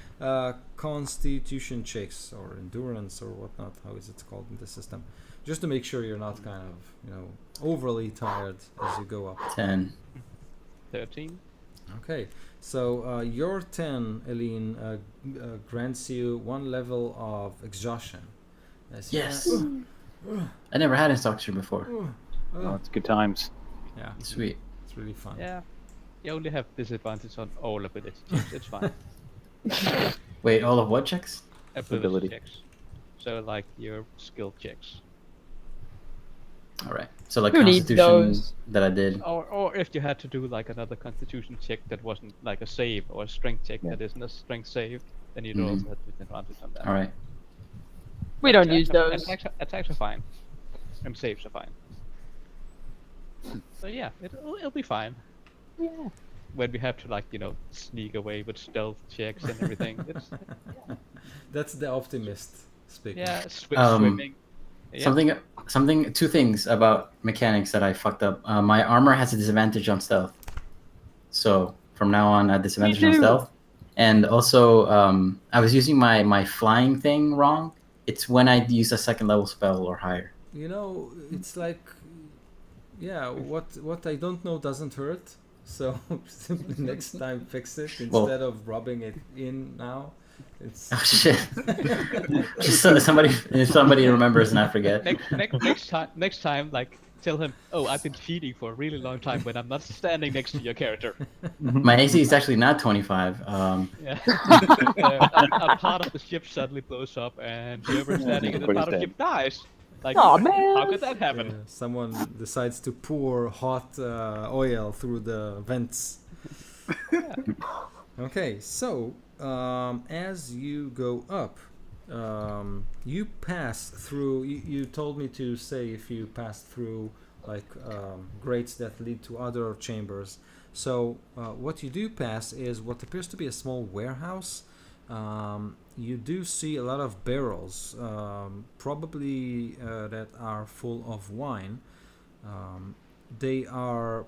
constitution checks or endurance or whatnot. How is it called in the system? Just to make sure you're not kind of overly tired as you go up. 10. 13. Okay, so your 10, Eileen, grants you 1 level of exhaustion. Yes. I never had exhaustion before. Oh, it's good times. Yeah, Sweet. it's really fun. Yeah. You only have disadvantage on all ability checks. It's fine. Wait, all of what checks? Ability checks. So like your skill checks. All right. So like Who needs constitution those? that I did. Or if you had to do like another constitution check that wasn't like a save or a strength check that isn't a strength save, then you'd also have disadvantage on that. All right. We don't use those. Attacks are fine. And saves are fine. So yeah, it'll be fine. Yeah. When we have to like, sneak away with stealth checks and everything. It's That's the optimist speaking. yeah, swimming. Yeah. Two things about mechanics that I fucked up. My armor has a disadvantage on stealth. So from now on, a disadvantage on too. stealth. And also, I was using my flying thing wrong. It's when I use a second level spell or higher. you know, it's like, yeah, what I don't know doesn't hurt. So simply next time fix it instead of rubbing it in now. It's Oh shit! Just so somebody remembers and I forget. Next time, like tell him, oh, I've been feeding for a really long time when I'm not standing next to your character. My AC is actually not 25. Yeah. A part of the ship suddenly blows up, and whoever's standing in the part of the ship dies. Like, Aw, man. how could that happen? someone decides to pour hot oil through the vents. Okay, so as you go up, you pass through. You told me to say if you pass through like grates that lead to other chambers. So what you do pass is what appears to be a small warehouse. You do see a lot of barrels, probably that are full of wine. They are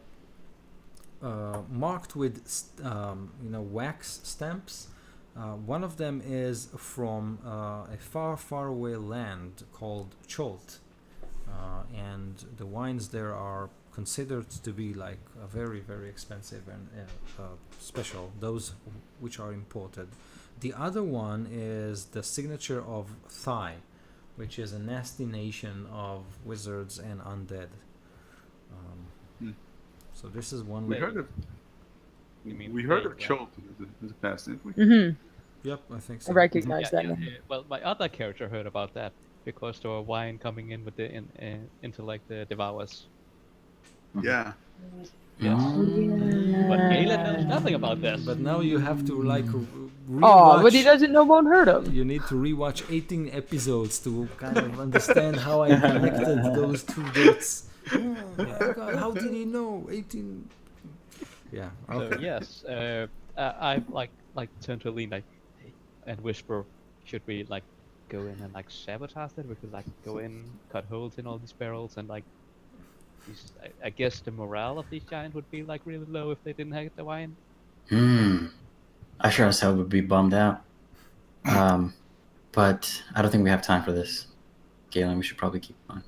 marked with wax stamps. One of them is from a far away land called Cholt, and the wines there are considered to be like very expensive and special, those which are imported. The other one is the signature of Thai, which is a nasty nation of wizards and undead. So this is one We way. heard of You mean we heard they, of yeah. Cholt in the past, didn't we? Mm-hmm. Yep, I think I so. recognize that. name. Well, my other character heard about that because there were wine coming in with the into like the devours. Yeah. Yes. But Galen knows nothing about this. But now you have to like rewatch. Oh, but he doesn't know won't hurt him. You need to rewatch 18 episodes to kind of understand how I connected those two dates. Oh my God, how did he know 18? Yeah. Okay. So yes, I like turn to Lean like and whisper, should we like go in and like sabotage it? We could like go in, cut holes in all these barrels, and like I guess the morale of these giants would be like really low if they didn't have the wine. I sure as hell would be bummed out. But I don't think we have time for this. Galen, we should probably keep on.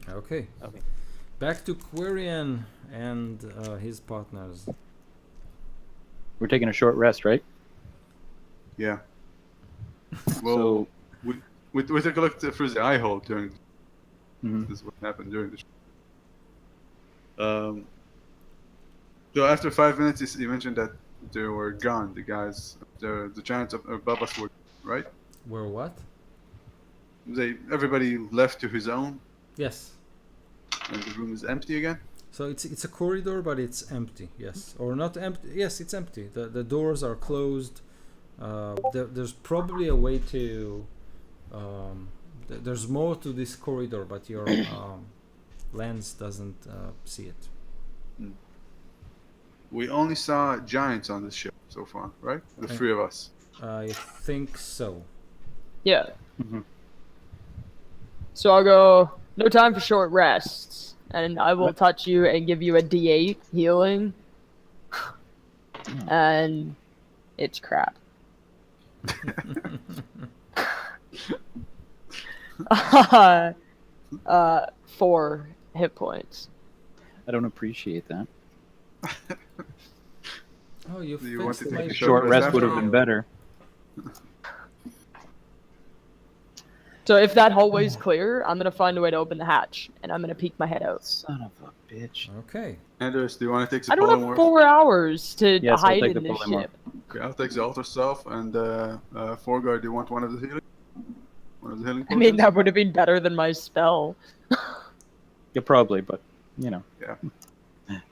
Okay. Okay. Back to Quirion and his partners. We're taking a short rest, right? Yeah. Well, we took a look through the eye hole during. This is what happened during the show. So after 5 minutes, you mentioned that they were gone. The guys, the giants above us were right. Were what? Everybody left to his own, Yes. and the room is empty again. So it's a corridor, but it's empty. Yes, or not empty. Yes, it's empty. The doors are closed. There's probably a way to. There's more to this corridor, but your lens doesn't see it. We only saw giants on this ship so far, right? The Okay. three of us. I think so. Yeah. Mhm. So I'll go. No time for short rests, and I will touch you and give you a D8 healing. And it's crap. 4 hit points. I don't appreciate that. Oh, you Do you want fixed to my take a Short rest rest after would have all? been better. So if that hallway's clear, I'm gonna find a way to open the hatch, and I'm gonna peek my head out. Son of a bitch. Okay. Anders, do you want to take the I don't have polymorph? 4 hours to Yes, I'll hide take in the this polymorph. ship. Okay, I'll take the altar self, and Forgard, do you want one of the healing? One of the healing I mean, potions? that would have been better than my spell. Yeah, probably, but you know. Yeah.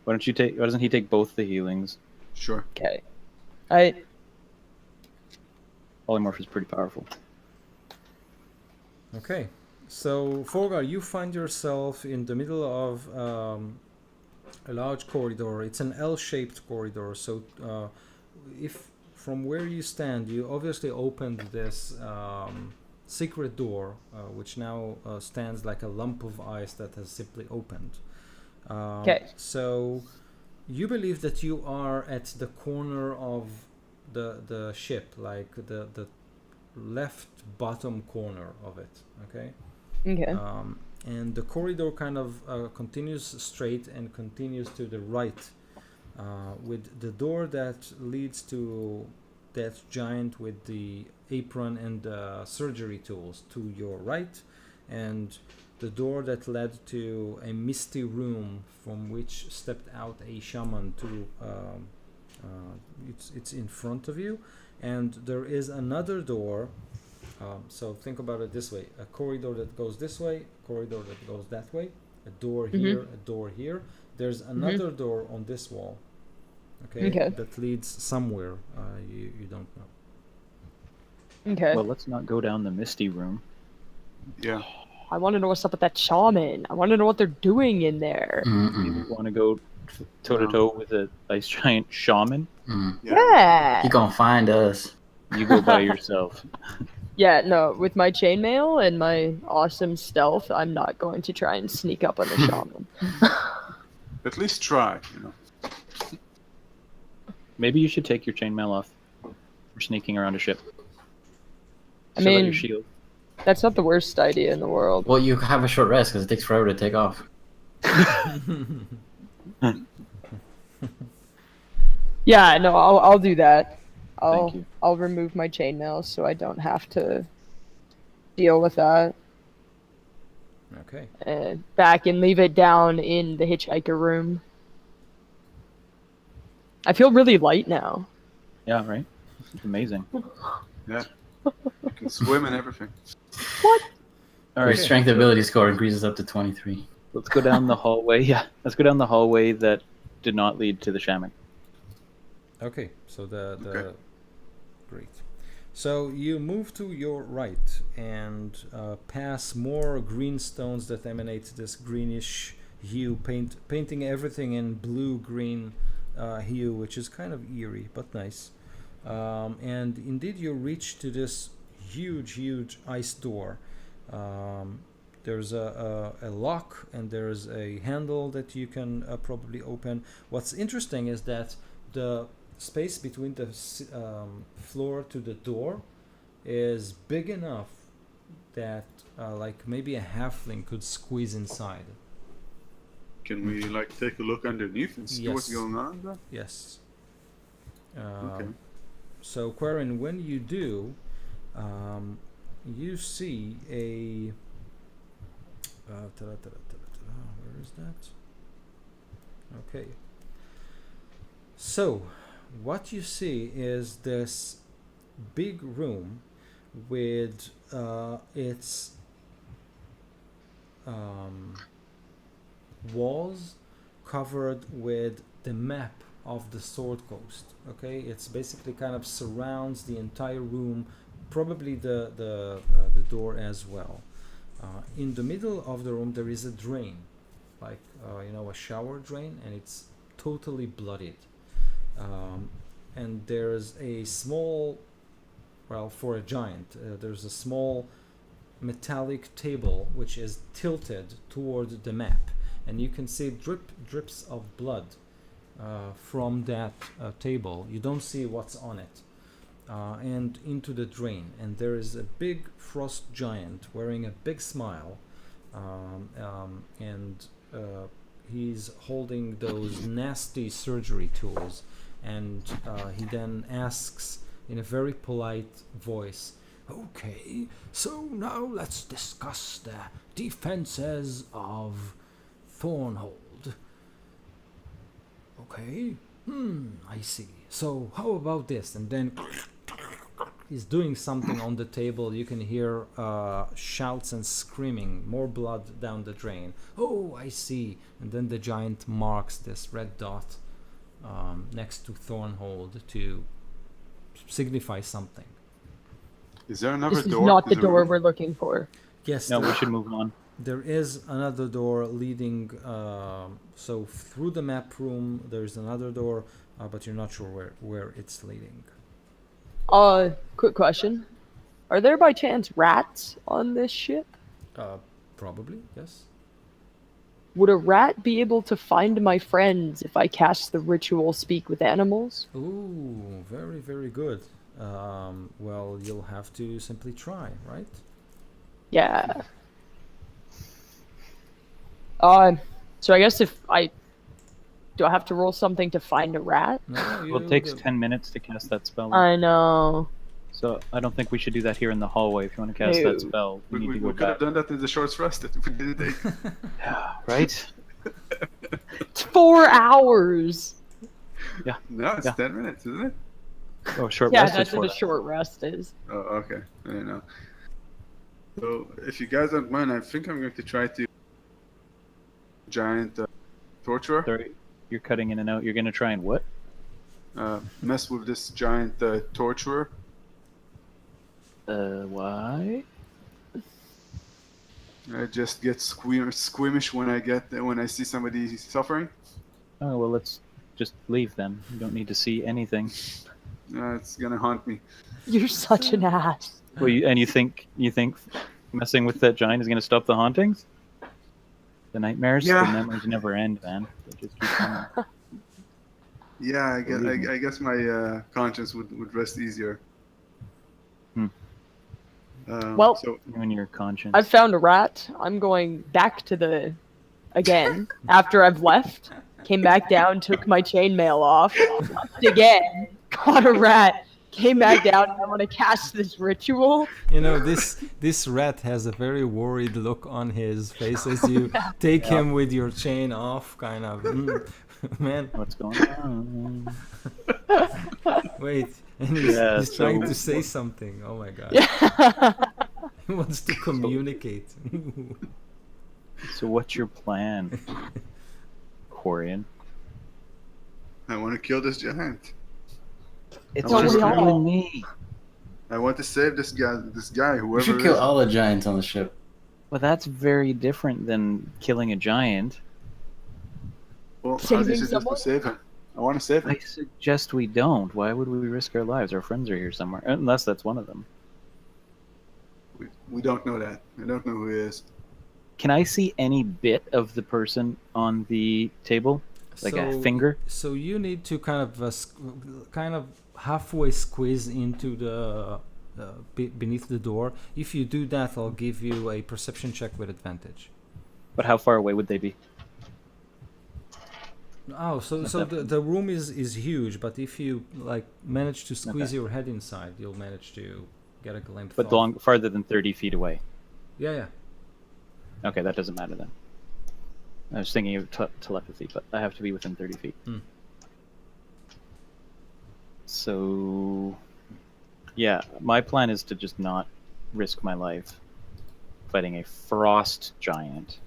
Why doesn't he take both the healings? Sure. Okay. Polymorph is pretty powerful. Okay. So, Forgar, you find yourself in the middle of a large corridor. It's an L-shaped corridor. So, if from where you stand, you obviously opened this secret door, which now stands like a lump of ice that has simply opened. Okay. So, you believe that you are at the corner of the ship, like the left bottom corner of it. Okay. Okay. And the corridor kind of continues straight and continues to the right, with the door that leads to that giant with the apron and surgery tools to your right, and the door that led to a misty room from which stepped out a shaman to it's in front of you, and there is another door. So think about it this way: a corridor that goes this way, a corridor that goes that way, a door here, a door here. There's another door on this wall, okay, that leads somewhere. You don't know. Okay. Well, let's not go down the misty room. Yeah. I want to know what's up with that shaman. I want to know what they're doing in there. Maybe you want to go toe to toe with a ice giant shaman. Yeah. He gonna find us. You go by yourself. Yeah, no, with my chainmail and my awesome stealth, I'm not going to try and sneak up on the shaman. At least try, you know. Maybe you should take your chainmail off for sneaking around a ship. I Fill out mean, your shield. that's not the worst idea in the world. Well, you have a short rest because it takes forever to take off. Yeah, no, I'll do that. Thank you. I'll remove my chainmail so I don't have to deal with that. Okay. Back and leave it down in the hitchhiker room. I feel really light now. Yeah, right? It's amazing. Yeah. You can swim and everything. What? All Your right, strength ability score increases up to 23. let's go down the hallway. Yeah, let's go down the hallway that did not lead to the shaman. Okay, so the Okay. great. So you move to your right and pass more green stones that emanate this greenish hue, painting everything in blue-green hue, which is kind of eerie but nice. And indeed, you reach to this huge ice door. There's a lock and there's a handle that you can probably open. What's interesting is that the space between the floor to the door is big enough that like maybe a halfling could squeeze inside. Can we like take a look underneath and see what's Yes. going on there? Yes. Okay. So Quarren, when you do, you see a where is that? Okay. So what you see is this big room with its walls covered with the map of the Sword Coast. Okay, it's basically kind of surrounds the entire room, probably the door as well. In the middle of the room there is a drain, like a shower drain, and it's totally bloodied. And there's a small, well, for a giant, there's a small metallic table which is tilted toward the map, and you can see drips of blood from that table. You don't see what's on it, and into the drain. And there is a big frost giant wearing a big smile, and he's holding those nasty surgery tools. And he then asks in a very polite voice, "Okay, so now let's discuss the defenses of Thornhold. Okay, I see. So how about this?" And then he's doing something on the table. You can hear shouts and screaming, more blood down the drain. "Oh, I see." And then the giant marks this red dot next to Thornhold to signify something. Is there another This is door? not the Is there- door we're looking for. Yes, No, there, we should move on. there is another door leading. So through the map room, there's another door, but you're not sure where it's leading. Quick question. Are there by chance rats on this ship? Probably, yes. Would a rat be able to find my friends if I cast the ritual Speak with Animals? Ooh, very, very good. Well, you'll have to simply try, right? Yeah. So I guess do I have to roll something to find a rat? No, Well, it takes 10 minutes to cast that spell. I know. So I don't think we should do that here in the hallway. If you want to cast No. that spell, we need to go We could have back. done that in the short rest that we didn't take. Right? It's 4 hours. No, it's Yeah. 10 minutes, isn't it? Oh, short Yeah, rest. is that's what a 4 short rest is. Oh, okay. I don't know. So, if you guys don't mind, I think I'm going to try to giant torturer. Sorry, you're cutting in and out. You're gonna try and what? Mess with this giant torturer. Why? I just get squeamish when I see somebody suffering. Oh well, let's just leave then. You don't need to see anything. It's gonna haunt me. You're such an ass. Well, you think messing with that giant is gonna stop the hauntings? The nightmares? Yeah. The nightmares never end, man. They just keep coming. Yeah, Believe me. I guess my conscience would rest easier. Hmm. Well- so You and your conscience. I've found a rat. I'm going back to again, after I've left, came back down, took my chainmail off, left again, caught a rat, came back down, and I want to cast this ritual. You know, this rat has a very worried look on his face as you take him with your chain off, kind of. Man, What's going on? wait, and he's, Yeah, he's trying so- to say something. Oh my god, Yeah. he wants to communicate. So what's your plan, Corian? I want to kill this giant. It's Well, just we you all- and me. I want to save this guy. You Whoever. should it kill is. all the giants on the ship. Well, that's very different than killing a giant. Well, Saving how do you suggest someone? to save him? I want to save him. I suggest we don't. Why would we risk our lives? Our friends are here somewhere. Unless that's one of them. We don't know that. I don't know who he is. Can I see any bit of the person on the table? Like a finger? So you need to kind of halfway squeeze into the beneath the door. If you do that, I'll give you a perception check with advantage. But how far away would they be? Oh, so the room is huge, but if you like manage to squeeze Okay. your head inside, you'll manage to get a glimpse. But farther than 30 feet away. Yeah. Okay, that doesn't matter then. I was thinking of telepathy, but I have to be within 30 feet. Hmm. So, yeah, my plan is to just not risk my life fighting a frost giant.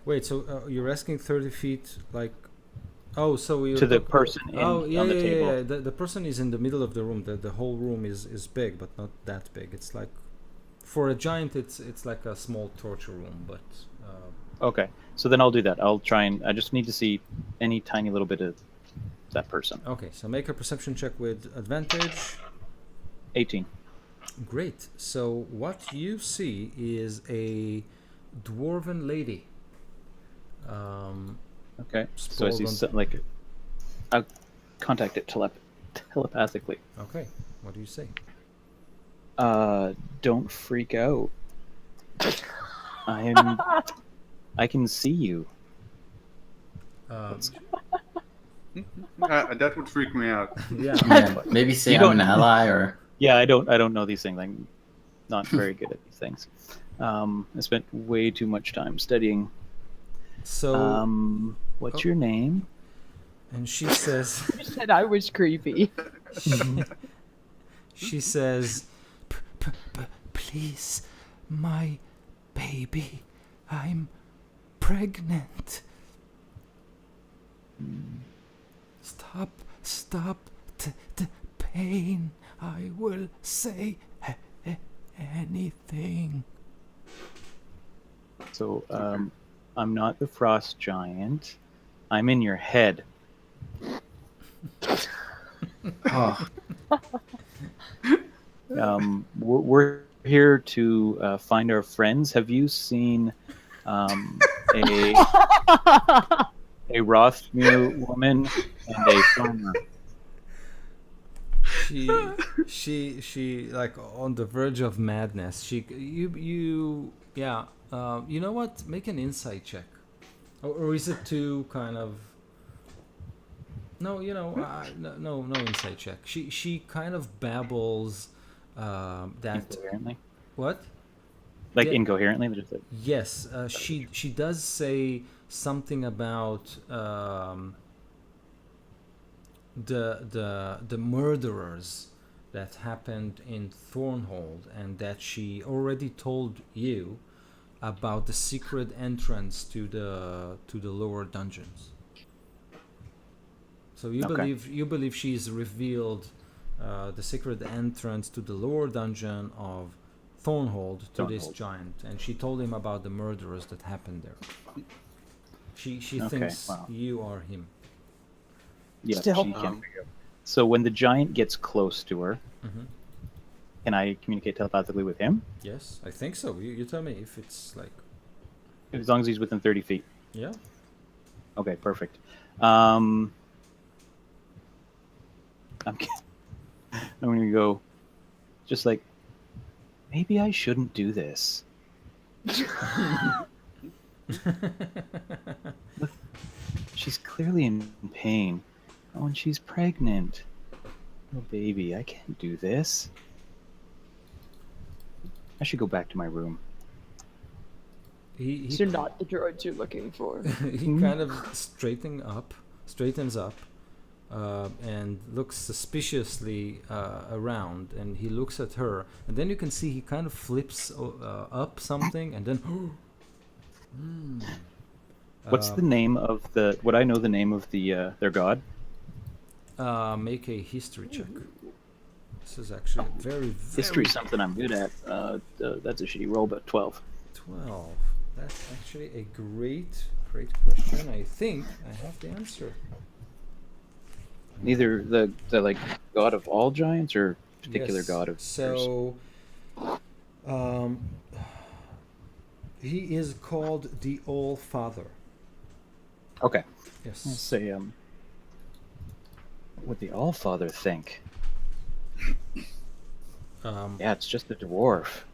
Wait, so you're asking 30 feet, like? Oh, so you To the person on the table. Yeah. The person is in the middle of the room. The whole room is big, but not that big. It's like, for a giant, it's like a small torture room, but. Okay, so then I'll do that. I'll try and I just need to see any tiny little bit of that person. Okay, so make a perception check with advantage. 18. Great. So what you see is a dwarven lady. Okay, so I see Sprawled on- like I'll contact it telepathically. Okay, what do you say? Don't freak out. I can see you. That would freak me out. Yeah. Yeah, maybe say You I'm an don't- ally or Yeah, I don't know these things. I'm not very good at these things. I spent way too much time studying. So What's your name? and she says You said I was creepy. she says, please, my baby, I'm pregnant. Stop the pain. I will say anything. So, I'm not the frost giant. I'm in your head. oh, We're here to find our friends. Have you seen a Rothmere woman and a farmer? She like on the verge of madness. You know what? Make an insight check. Or is it too kind of? No, no insight check. She kind of babbles. That Incoherently. what? Like Yeah. incoherently, just like Yes, she does say something about the murderers that happened in Thornhold, and that she already told you about the secret entrance to the lower dungeons. So Okay. you believe she's revealed the secret entrance to the lower dungeon of Thornhold to this Thornhold. giant, and she told him about the murders that happened there. She Okay, thinks wow. you are him. Yeah, Still. she can figure out. So when the giant gets close to her, Hmm. can I communicate telepathically with him? Yes, I think so. You tell me if it's like, As long as he's within 30 feet. yeah. Okay, perfect. I'm going to go just like, maybe I shouldn't do this. She's clearly in pain. Oh, and she's pregnant. Oh, baby, I can't do this. I should go back to my room. These are not the droids you're looking for. He kind of straightens up, and looks suspiciously around, and he looks at her, and then you can see he kind of flips up something, and then What's the name of the? Would I know the name of the their god? make a history check. This is actually a very History's something I'm good at. That's a shitty roll, but 12. 12. That's actually a great question. I think I have the answer. Either the like god of all giants or particular Yes. god of So he is called the All Father. Okay. Yes. Let's say what would the All Father think? Yeah, it's just a dwarf,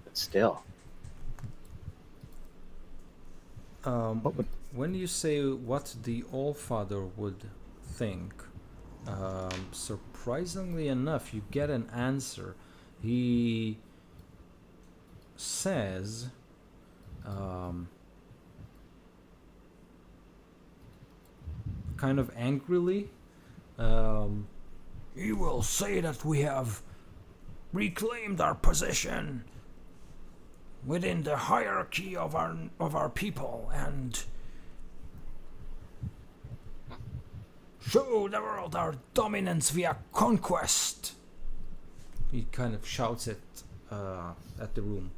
but still. What would When you say what the All Father would think, surprisingly enough, you get an answer. He says, kind of angrily, he will say that we have reclaimed our position within the hierarchy of our people, and show the world our dominance via conquest. He kind of shouts it at the room,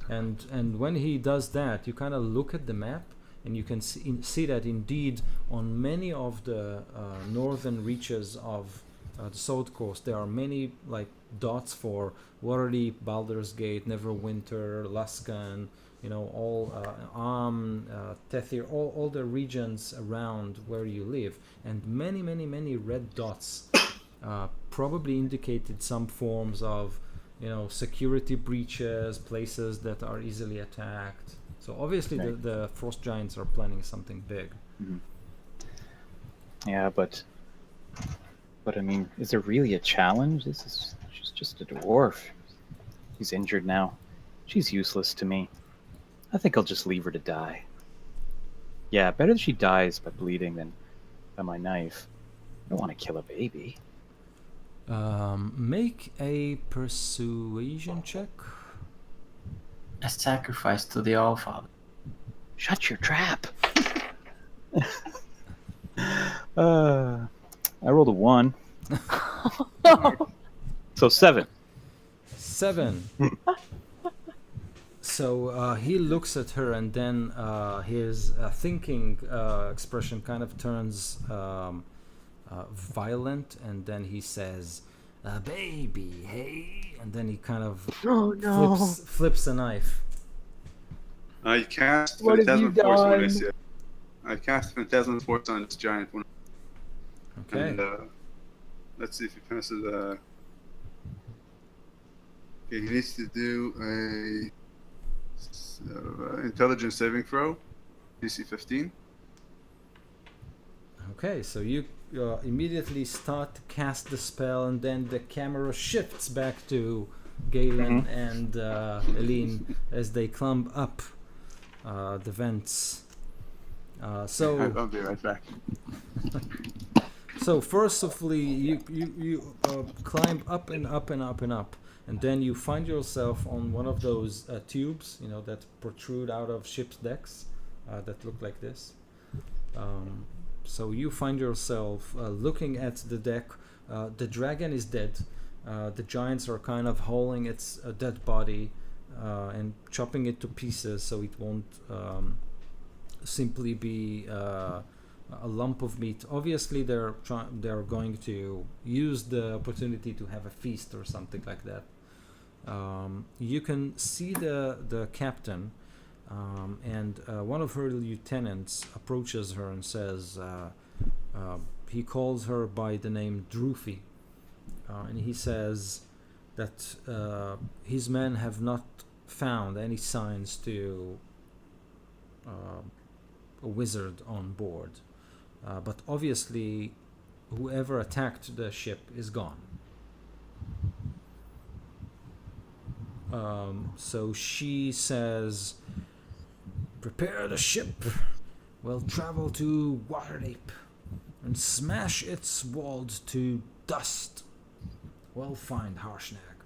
and when he does that, you kind of look at the map, and you can see that indeed on many of the northern reaches of the South Coast there are many like dots for Waterdeep, Baldur's Gate, Neverwinter, Luskan, all Tethir, all the regions around where you live, and many red dots probably indicated some forms of security breaches, places that are easily attacked. So obviously Right. the frost giants are planning something big. Yeah, but I mean, is there really a challenge? She's just a dwarf. She's injured now. She's useless to me. I think I'll just leave her to die. Yeah, better that she dies by bleeding than by my knife. I don't want to kill a baby. Make a persuasion check. A sacrifice to the All Father. Shut your trap. I rolled a 1. So 7. 7. So he looks at her, and then his thinking expression kind of turns violent, and then he says, "Baby, hey," and then he kind of Oh no. flips a knife. I cast What have you Phantasm Force when I done? see it. I cast Phantasm Force on this giant one. Okay. And let's see if he passes. Okay, he needs to do a intelligence saving throw. DC 15. Okay, so you immediately start to cast the spell, and then the camera shifts back to Galen and Eileen as they climb up the vents. So I'll be right back. So firstly, you climb up and up and up and up, and then you find yourself on one of those tubes, you know, that protrude out of ship's decks, that look like this. So you find yourself looking at the deck. The dragon is dead. The giants are kind of hauling its dead body and chopping it to pieces, so it won't simply be a lump of meat. Obviously, they're going to use the opportunity to have a feast or something like that. You can see the captain, and one of her lieutenants approaches her and says, he calls her by the name Droofy, and he says that his men have not found any signs to a wizard on board. But obviously, whoever attacked the ship is gone. So she says, "Prepare the ship. We'll travel to Waterdeep and smash its walls to dust. We'll find Harshnag."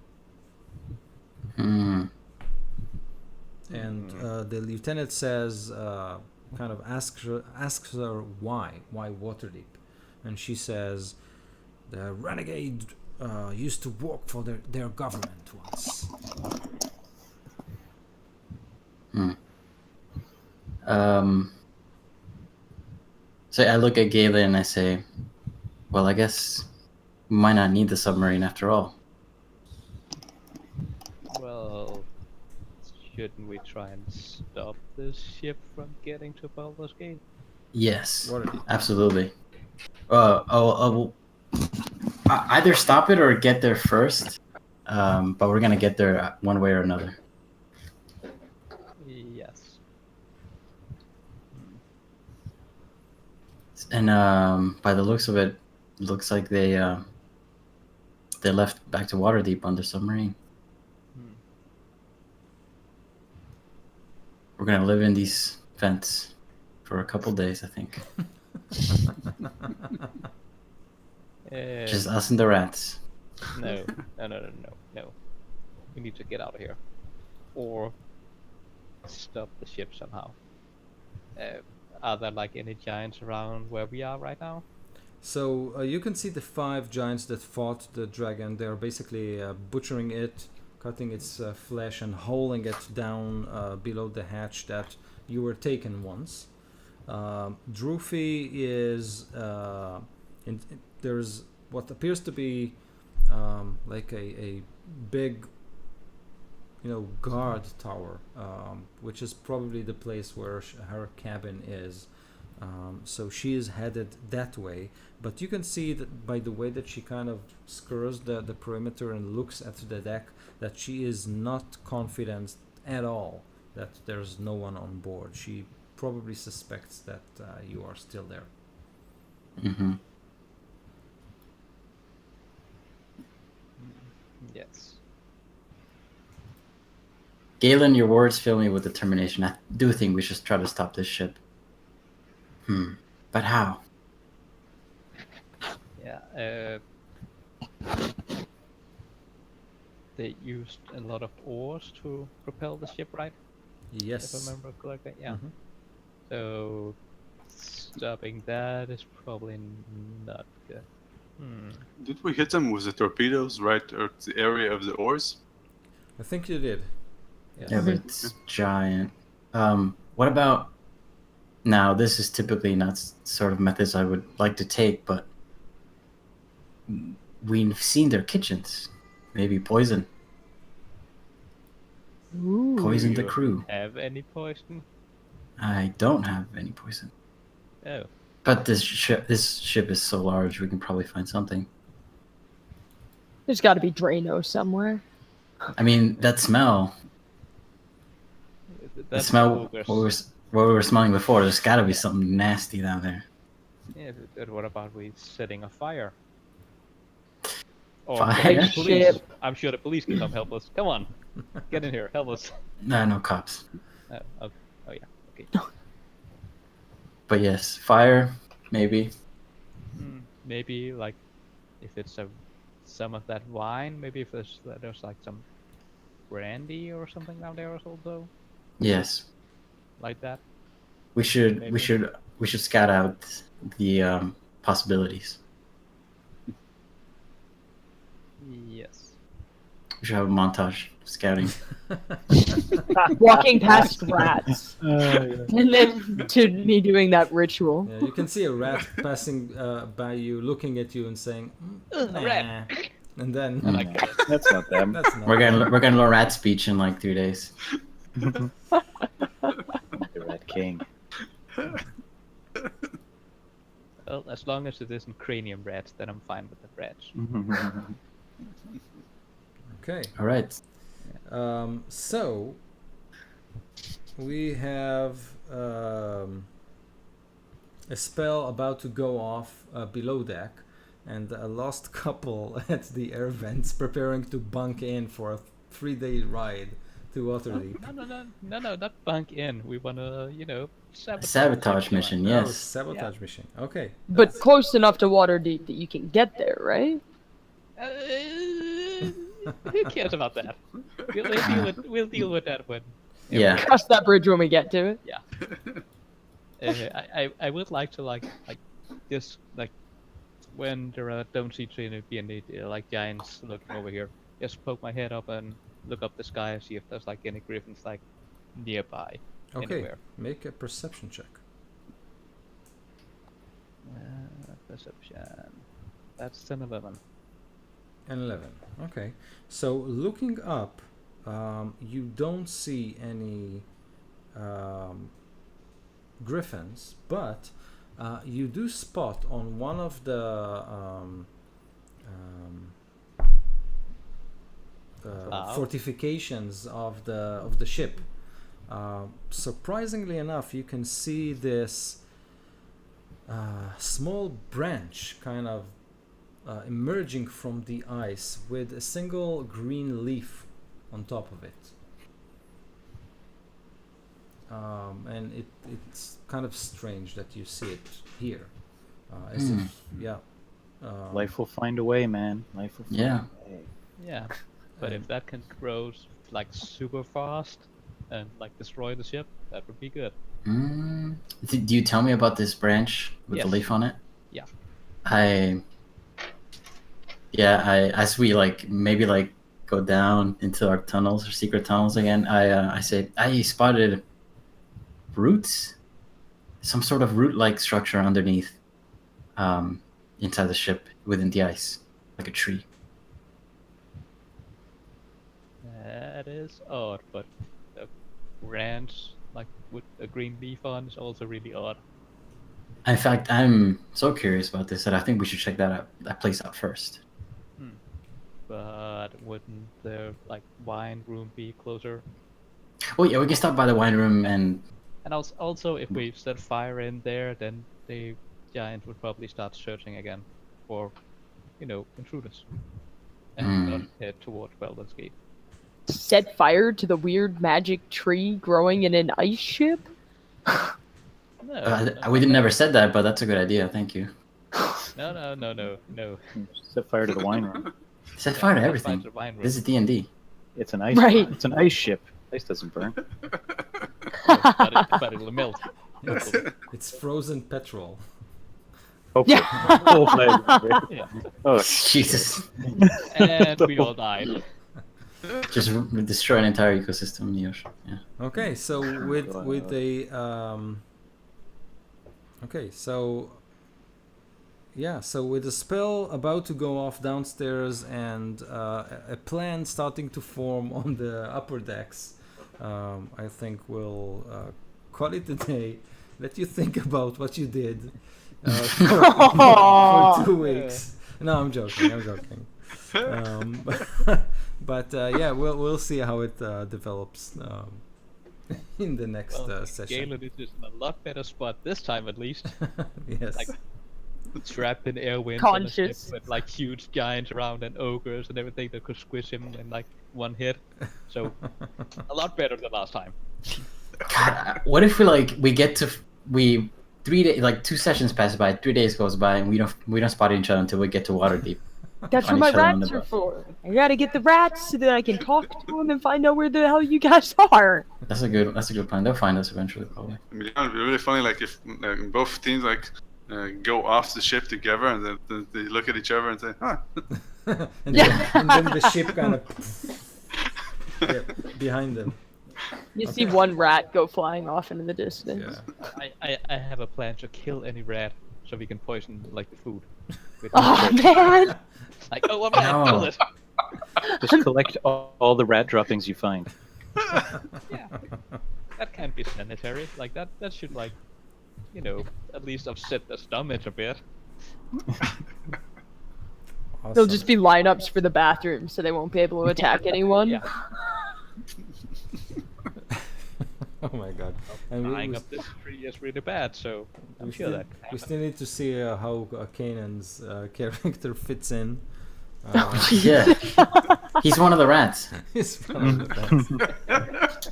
And the lieutenant says, kind of asks her why Waterdeep, and she says, "The renegade used to work for their government once." So I look at Galen and I say, "Well, I guess we might not need the submarine after all." Well, shouldn't we try and stop this ship from getting to Baldur's Gate? Yes, Waterdeep. absolutely. We'll either stop it or get there first. But we're gonna get there one way or another. Yes. And by the looks of it, looks like they left back to Waterdeep on their submarine. We're gonna live in these vents for a couple days, I think. Just us and the rats. No. We need to get out of here, or stop the ship somehow. Are there like any giants around where we are right now? So you can see the 5 giants that fought the dragon. They're basically butchering it, cutting its flesh and hauling it down below the hatch that you were taken once. Droofy is there's what appears to be like a big, you know, guard tower, which is probably the place where her cabin is. So she is headed that way, but you can see that by the way that she kind of skirts the perimeter and looks at the deck, that she is not confident at all that there's no one on board. She probably suspects that you are still there. Yes. Galen, your words fill me with determination. I do think we should try to stop this ship. But how? Yeah. They used a lot of oars to propel the ship, right? Yes. If I remember correctly. Yeah. So stopping that is probably not good. Did we hit them with the torpedoes right at the area of the oars? I think you did. Yes. Yeah, but it's giant. What about... Now, this is typically not sort of methods I would like to take, but we've seen their kitchens. Maybe poison. Ooh. Poison Do the you crew. have any poison? I don't have any poison. Oh. But this ship is so large, we can probably find something. There's got to be Drano somewhere. I mean, that smell. The That's smell ogres. what we were smelling before. There's got to be something nasty down there. Yeah, but what about we setting a fire? Or Fire? calling the police. Ship. I'm sure the police can come help us. Come on, get in here, help us. No cops. Okay. Oh yeah. Okay. But yes, fire, maybe. Maybe like if it's some of that wine. Maybe if there's like some brandy or something down there also Yes, like that. we should Maybe. we should scout out the possibilities. Yes. We should have a montage of scouting. Walking past rats, and then to me doing that ritual. Yeah, you can see a rat passing by you, looking at you and saying, nah. rat." And then That's not them. that's not We're gonna learn rat speech in like 3 days. The Rat King. Well, as long as it isn't cranium rats, then I'm fine with the rats. okay. All right. So we have a spell about to go off below deck, and a lost couple at the air vents preparing to bunk in for a 3-day ride to Waterdeep. No, not bunk in. We wanna, Sabotage mission. Oh, Yes. sabotage mission. Okay. But close enough to Waterdeep that you can get there, right? Who cares about that? We'll deal with that when. Yeah. Cross that bridge when we get to it. I would like to just when there don't see any like giants looking over here, just poke my head up and look up the sky and see if there's like any griffins like nearby. Okay. Anywhere. Make a perception check. Perception. That's an 11. And 11. Okay. So looking up, you don't see any griffins, but you do spot on one of the fortifications of the ship. Surprisingly enough, you can see this small branch kind of emerging from the ice with a single green leaf on top of it. And it's kind of strange that you see it here. As if, yeah. Life will find a way, man. Life will find Yeah. a way. Yeah, but if that can grow like super fast and like destroy the ship, that would be good. Do you tell me about this branch with the Yes. leaf on it? Yeah. I as we maybe go down into our tunnels or secret tunnels again, I say I spotted roots, some sort of root-like structure underneath, inside the ship within the ice, like a tree. That is odd, but a branch like with a green leaf on is also really odd. In fact, I'm so curious about this that I think we should check that place out first. But wouldn't the wine room be closer? Oh yeah, we can stop by the wine room and Also, if we set fire in there, then the giant would probably start searching again for, intruders, and not head towards Baldur's Gate. Set fire to the weird magic tree growing in an ice ship? we never said that, but that's a good idea. Thank you. No. Set fire to the wine room. Set fire to Set everything. fire to the wine room. This is D&D. It's an ice. Right. It's an ice ship. Ice doesn't burn. but it'll melt. It's frozen petrol. Hopefully. Hopefully. Yeah. Oh, Jesus. And we all died. Just destroy an entire ecosystem in the ocean. Yeah. Okay, so with the so with the spell about to go off downstairs and a plan starting to form on the upper decks, I think we'll call it a day. Let you think about what you did for 2 weeks. No, I'm joking. But yeah, we'll see how it develops in the next Well, session. Galen is in a lot better spot this time, at least. Yes. Like, trapped in air winds on a ship Conscious. with like huge giants around and ogres and everything that could squish him in like one hit. So a lot better than last time. God, what if we get to 3 days, like 2 sessions pass by, 3 days goes by, and we don't spot each other until we get to Waterdeep. That's what Find my each other on the rats are bus. for. I gotta get the rats so that I can talk to them and find out where the hell you guys are. That's a good plan. They'll find us eventually, probably. I mean, it'd be really funny, like if both teams go off the ship together, and then they look at each other and say, "Huh." and, then the ship kind of behind them. You see one rat go flying off into the distance. Yeah. I have a plan to kill any rat so we can poison like the food. With Oh man! like, oh, rat, No. kill it. Just collect all the rat droppings you find. Yeah, that can't be sanitary. Like that should like, you know, at least offset the damage a bit. They'll Awesome. just be lineups for the bathroom, so they won't be able to attack anyone. Yeah. Oh my god. And Tying up this tree is really bad, so I'm sure that can we happen. still need to see how Kanan's character fits in. Yeah. He's one of the rats. He's one of the best.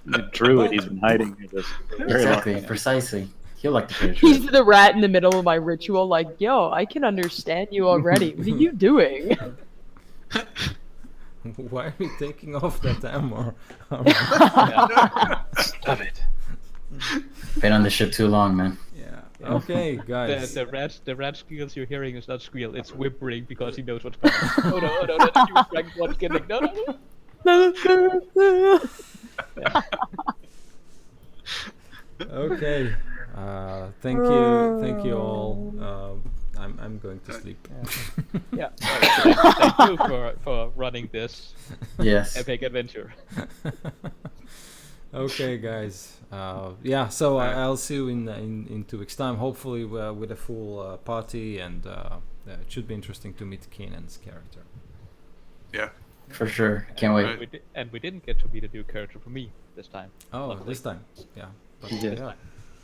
The druid, he's been hiding here this very Exactly, long. precisely. He'll like the picture. He's the rat in the middle of my ritual, like, yo, I can understand you already. What are you doing? Why are we taking off that armor? Stop it. Been on the ship too long, man. Yeah. Okay, guys. The rat squeals you're hearing is not squeal, it's whimpering because he knows what's coming. Oh no, that's you, Frank, one killing. No. Okay. Thank you all. I'm going to sleep. Yeah. Thank you for running this Yes. epic adventure. Okay, guys. Yeah. So I'll see you in 2 weeks' time. Hopefully with a full party, and it should be interesting to meet Kanan's character. Yeah. For sure. Can't wait. We didn't get to meet a new character for me this time. Oh, Luckily. this time. Yeah. But, Yeah.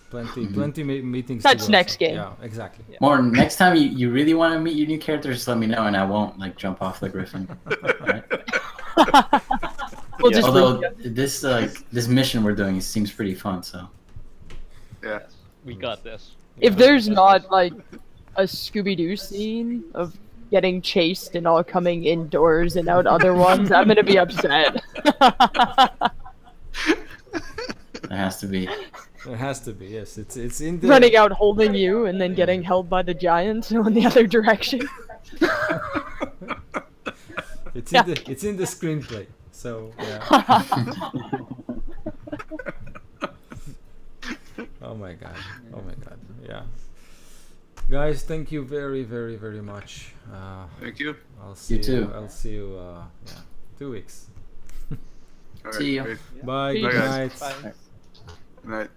Plenty meetings. That's to go, next so- game. Yeah, exactly. More next time you really want to meet your new character, just let me know, and I won't like jump off the griffin. Alright? We'll just Although leave. this mission we're doing seems pretty fun, so Yeah. We got this. If there's not like a Scooby-Doo scene of getting chased and all coming indoors and out other ones, I'm gonna be upset. there has to be. There has to be. Yes, it's in the Running out holding you and then getting held by the giant in the other direction. It's in the screenplay. So yeah. Oh my god. Yeah. Guys, thank you very, very, very much. Thank you. I'll see You too. I'll see you. 2 weeks. All See ya. great. Bye. Peace. Good Bye, night. Bye. Good night.